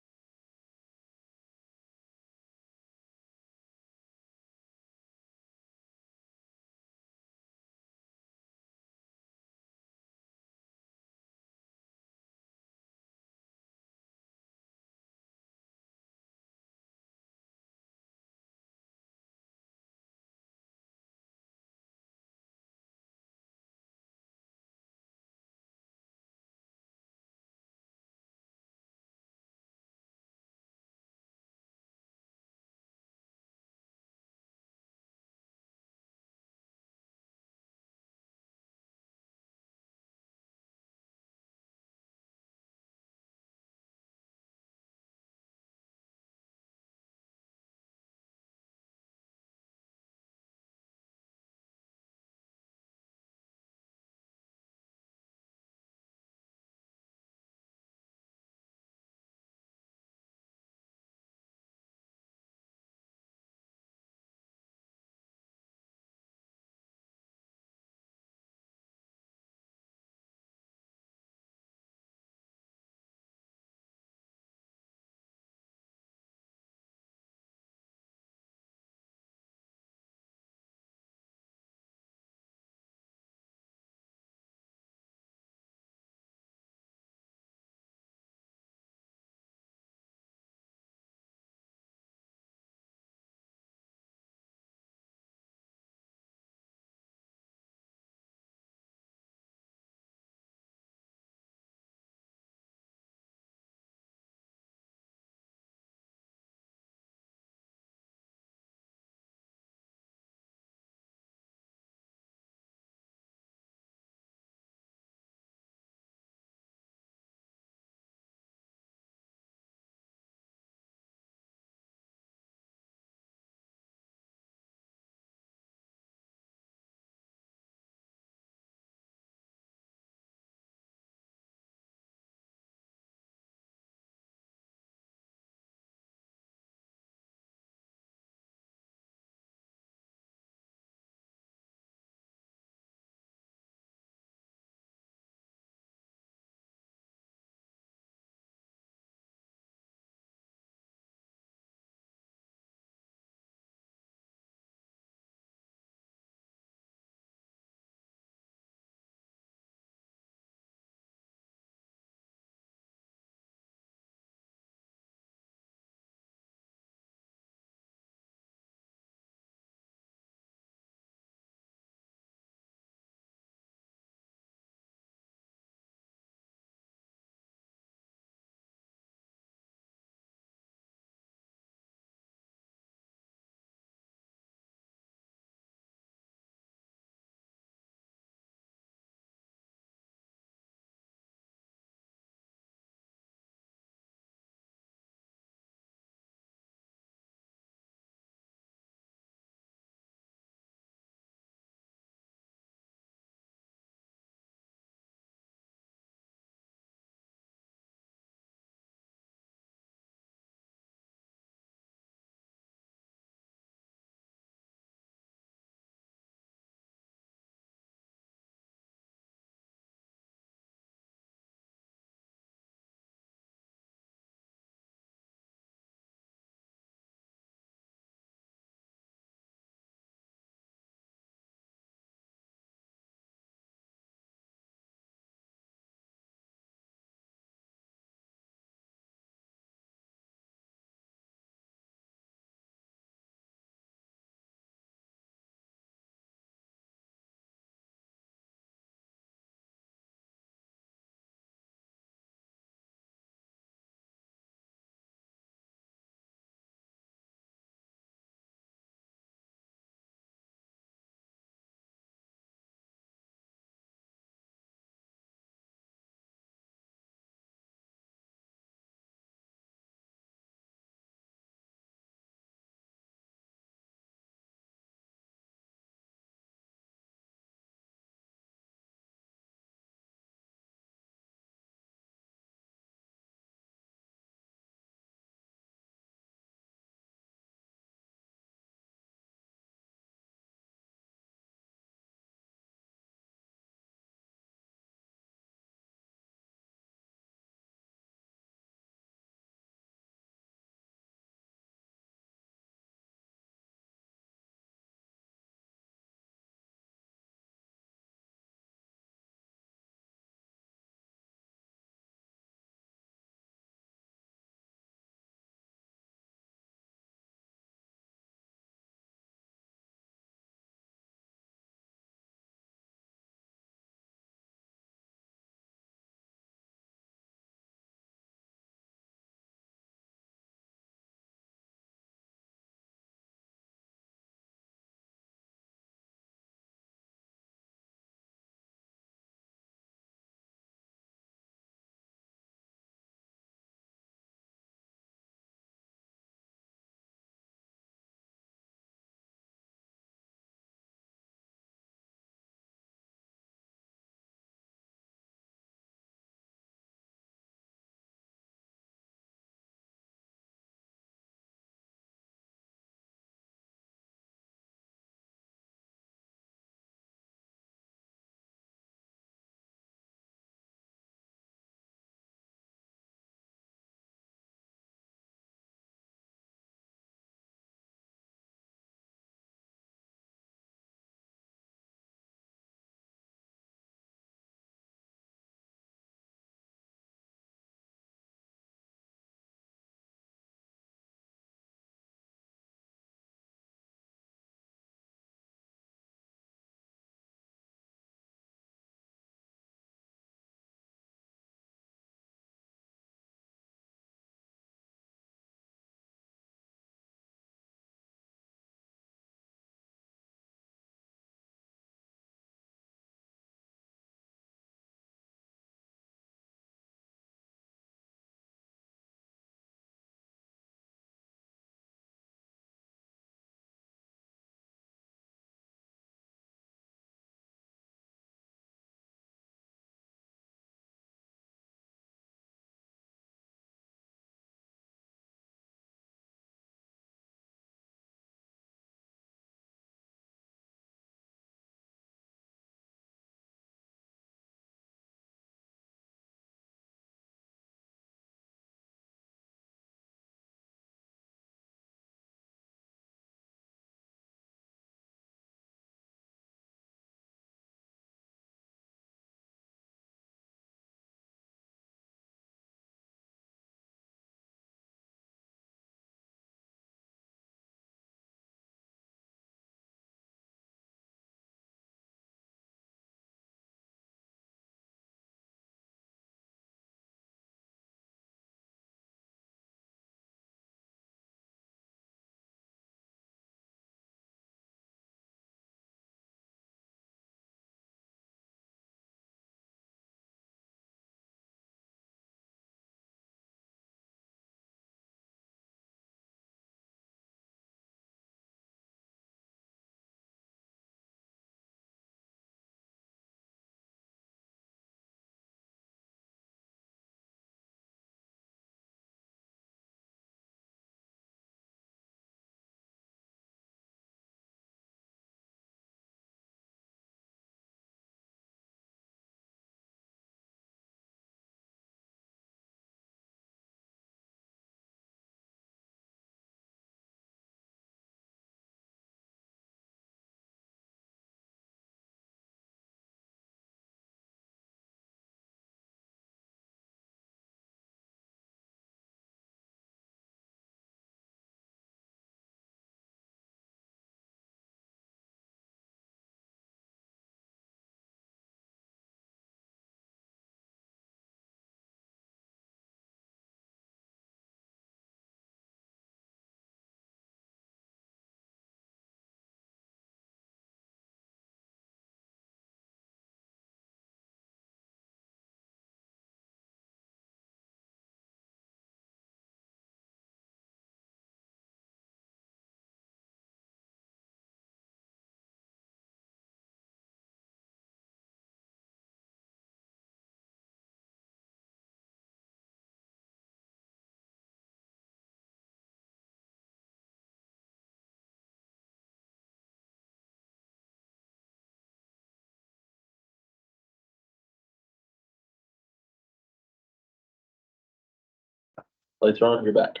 Lights are on, you're back.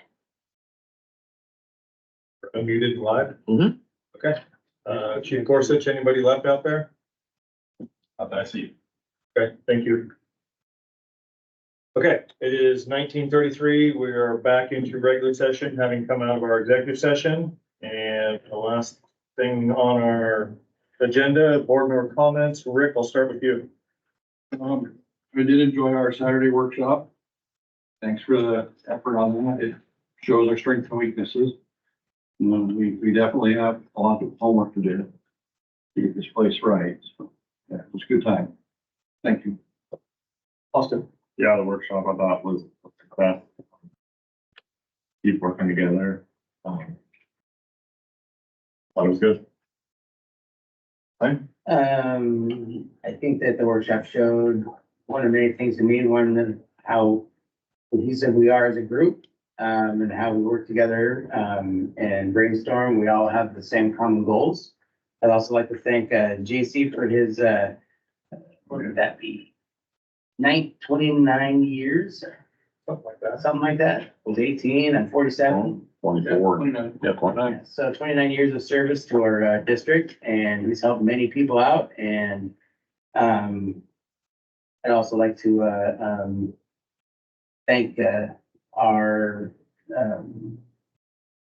Unmuted live? Mhm. Okay. Chief Gorsuch, anybody left out there? Not that I see. Okay, thank you. Okay, it is 19:33. We are back into regular session, having come out of our executive session. And the last thing on our agenda, board member comments. Rick, I'll start with you. We did enjoy our Saturday workshop. Thanks for the effort on that. It shows our strengths and weaknesses. We definitely have a lot of homework to do to get this place right. So, yeah, it was a good time. Thank you. Austin. Yeah, the workshop I thought was the best. Keep working together. Thought it was good. I think that the workshop showed one of many things to me, one of how cohesive we are as a group, and how we work together, and brainstorm. We all have the same common goals. I'd also like to thank, JC for his, what would that be? 29 years, Something like that. something like that. I was 18, I'm 47. 24, yeah, 29. So 29 years of service to our district, and he's helped many people out. And I'd also like to thank our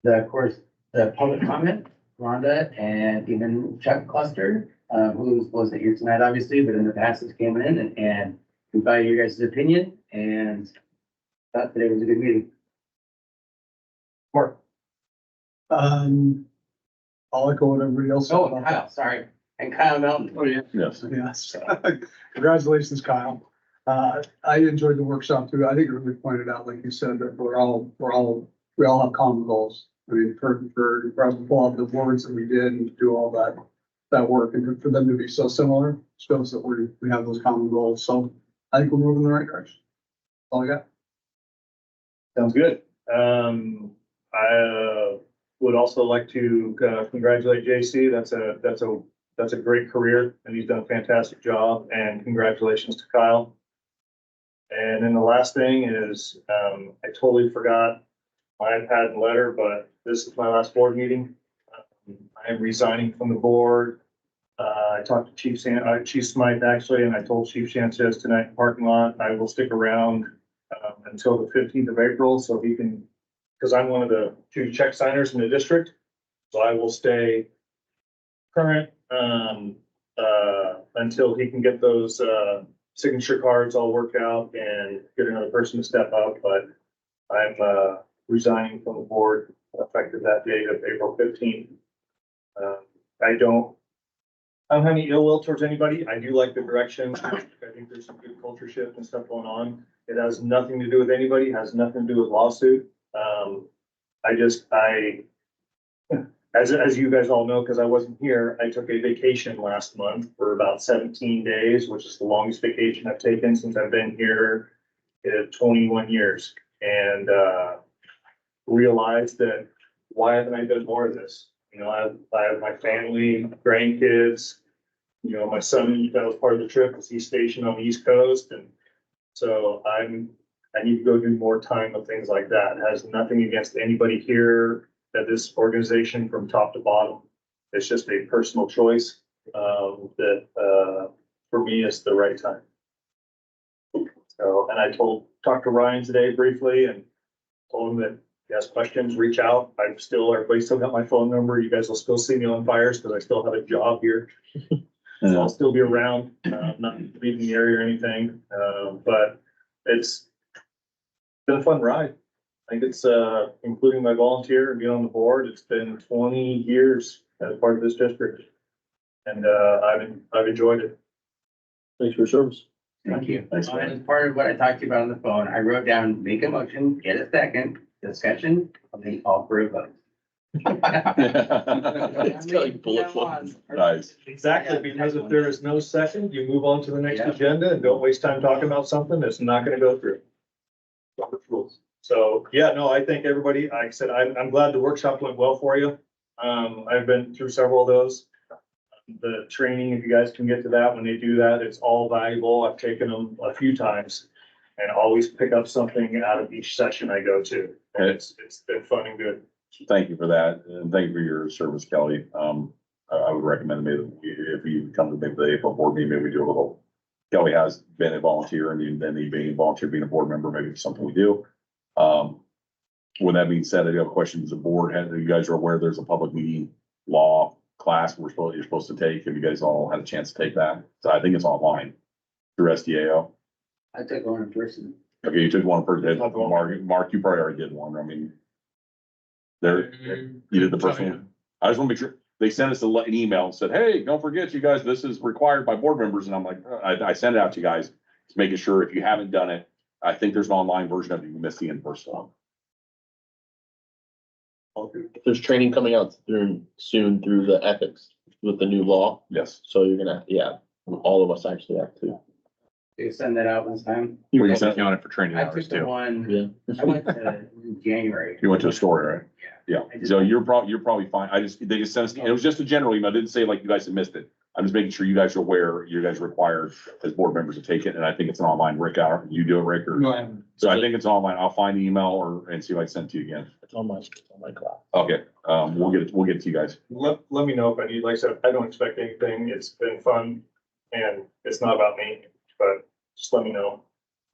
of course, the public comment, Rhonda, and even Chuck Cluster, who wasn't here tonight, obviously, but in the past has came in and we value your guys' opinion, and thought today was a good meeting. Mark. I'll echo what everybody else said Oh, about Kyle, sorry, and Kyle Melton. Oh, yeah. Yes. that. Yes. Congratulations, Kyle. I enjoyed the workshop too. I think it really pointed out, like you said, that we all have common goals. I mean, for us to pull out the boards that we did and do all that work, and for them to be so similar shows that we have those common goals. So I think we're moving in the right direction. That's all I got. Sounds good. I would also like to congratulate JC. That's a great career and he's done a fantastic job, and congratulations to Kyle. And then the last thing is, I totally forgot my iPad and letter, but this is my last board meeting. I am resigning from the board. I talked to Chief Smythe actually, and I told Chief Sanchez tonight in the parking lot, I will stick around until the 15th of April, so he can, because I'm one of the 2 check signers in the district. So I will stay current until he can get those signature cards all worked out and get another person to step up. But I'm resigning from the board effective that date of April 15th. I don't have any ill will towards anybody. I do like the direction. I think there's some good culture shift and stuff going on. It has nothing to do with anybody, has nothing to do with lawsuit. As you guys all know, because I wasn't here, I took a vacation last month for about 17 days, which is the longest vacation I've taken since I've been here in 21 years. And realized that why haven't I done more of this? You know, I have my family, grandkids, you know, my son, that was part of the trip because he's stationed on the East Coast. And so I need to go do more time of things like that. It has nothing against anybody here at this organization from top to bottom. It's just a personal choice that for me is the right time. So, and I talked to Ryan today briefly and told him that if he has questions, reach out. Everybody's still got my phone number. You guys will still see me on fires because I still have a job here. So I'll still be around, not leaving the area or anything. But it's been a fun ride. I think it's, including my volunteer and being on the board, it's been 20 years as part of this district. And, I've enjoyed it. Thanks for your service. Thank you. As part of what I talked to you about on the phone, I wrote down, make a motion, get a second, discussion, and then call for a vote. It's got like bullet points. Nice. Exactly, because if there is no second, you move on to the next agenda and don't waste time talking about something that's not gonna go through. Robert's rules. So, yeah, no, I think everybody, like I said, I'm glad the workshop went well for you. I've been through several of those. The training, if you guys can get to that, when they do that, it's all valuable. I've taken them a few times. and always pick up something out of each session I go to. And it's been fun and good. Thank you for that, and thank you for your service, Kelly. I would recommend maybe if you come to maybe the April board meeting, maybe we do a little. Kelly has been a volunteer, and then he being a volunteer, being a board member, maybe it's something we do. With that being said, I do have a question. As a board, you guys are aware there's a public meeting law class you're supposed to take. Have you guys all had a chance to take that? So I think it's online through SDAO. I took one in person. Okay, you took one for Mark, you probably already did one. I mean, you did the first one. I just want to make sure. They sent us an email and said, hey, don't forget, you guys, this is required by board members. And I'm like, I sent it out to you guys, just making sure if you haven't done it, I think there's an online version of it. You can miss the in-person one. There's training coming out soon through the ethics with the new law. Yes. So you're gonna, all of us actually have to. You send that out this time? You can count it for training I hours took the too. one, Yeah. I went to January. You went to a story, right? Yeah. So you're probably fine. They just sent us, it was just a general email. I didn't say like you guys had missed it. I'm just making sure you guys are aware, you guys are required as board members to take it. And I think it's an online. Rick, you do it, Rick, or? No, I haven't. So I think it's online. I'll find the email and see if I sent it to you again. It's on my class. Okay, we'll get it to you guys. Let me know if I need, like I said, I don't expect anything. It's been fun and it's not about me, but just let me know.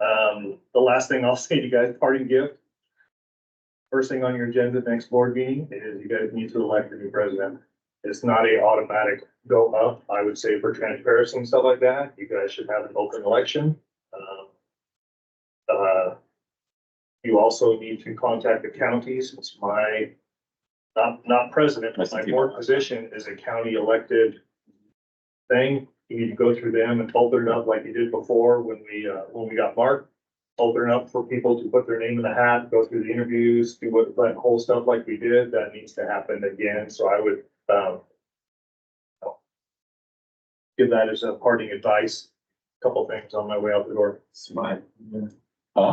The last thing I'll say to you guys, parting gift. First thing on your agenda, next board meeting is you guys need to elect a new president. It's not a automatic go up. I would say for transparency and stuff like that, you guys should have an open election. You also need to contact the counties. It's my, not president, but my board position is a county elected thing. You need to go through them and open it up like you did before when we got Mark. Open it up for people to put their name in the hat, go through the interviews, do that whole stuff like we did. That needs to happen again. So I would, give that as a parting advice. Couple things on my way out the door. Smart.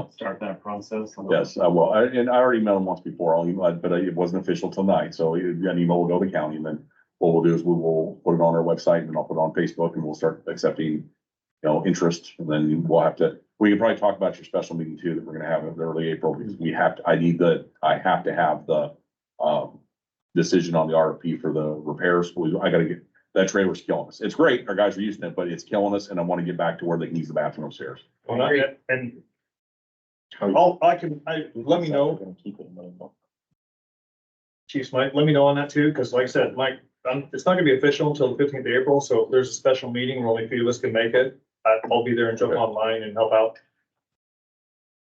Start that process. Yes, I will. And I already met him once before, but it wasn't official tonight. So an email will go to the county, and then what we'll do is we will put it on our website, and then I'll put it on Facebook, and we'll start accepting, interest. And then we can probably talk about your special meeting too, that we're gonna have in early April, because I have to have the decision on the RFP for the repairs. I gotta get, that trailer's killing us. It's great. Our guys are using it, but it's killing us, and I want to get back to where they can use the bathroom upstairs. Well, not yet, and let me know. Chief Mike, let me know on that too, because like I said, Mike, it's not gonna be official until the 15th of April, so if there's a special meeting where only a few of us can make it, I'll be there and jump online and help out.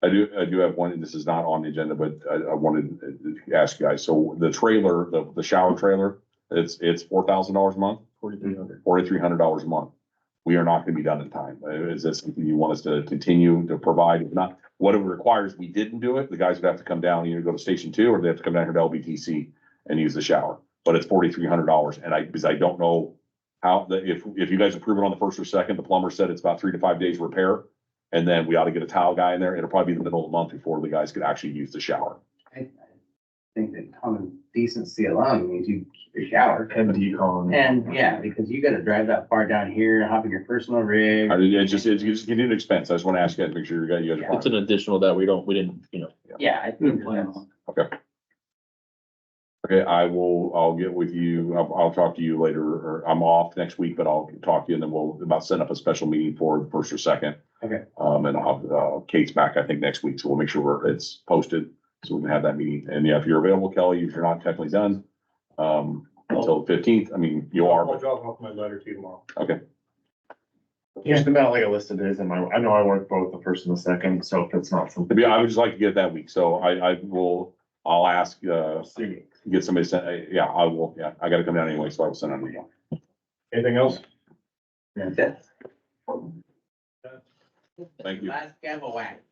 I do have one, and this is not on the agenda, but I wanted to ask you guys. So the trailer, the shower trailer, it's $4,000 a month, $4,300 a month. We are not gonna be done in time. Is this something you want us to continue to provide? If not, what it requires, we didn't do it. The guys would have to come down, either go to station 2 or they have to come down here to LBTC and use the shower. But it's $4,300, and because I don't know how, if you guys approve it on the 1st or 2nd, the plumber said it's about 3 to 5 days repair. And then we ought to get a tile guy in there. It'll probably be the middle of the month before the guys could actually use the shower. I think that common decency alone means you keep your shower. And because you gotta drive that far down here and hop in your personal rig. It's just an expense. I just want to ask you guys, make sure you guys are. It's an additional that we didn't. Yeah, I think that's. Okay. Okay, I'll get with you. I'll talk to you later, or I'm off next week, but I'll talk to you, and then we'll about set up a special meeting for the 1st or 2nd. Okay. And I'll have, Kate's back, I think, next week, so we'll make sure it's posted, so we can have that meeting. And yeah, if you're available, Kelly, if you're not technically done, until the 15th, I mean, you are. I'll drop off my letter to you tomorrow. Okay. Just about like a list of days I know I work both the 1st and the 2nd, so if it's not something. I would just like to get it that week, so I'll ask, get somebody sent, yeah, I will, yeah, I gotta come down anyway, so I will send them an email. Anything else? That's it. Thank you. Last gavel whack.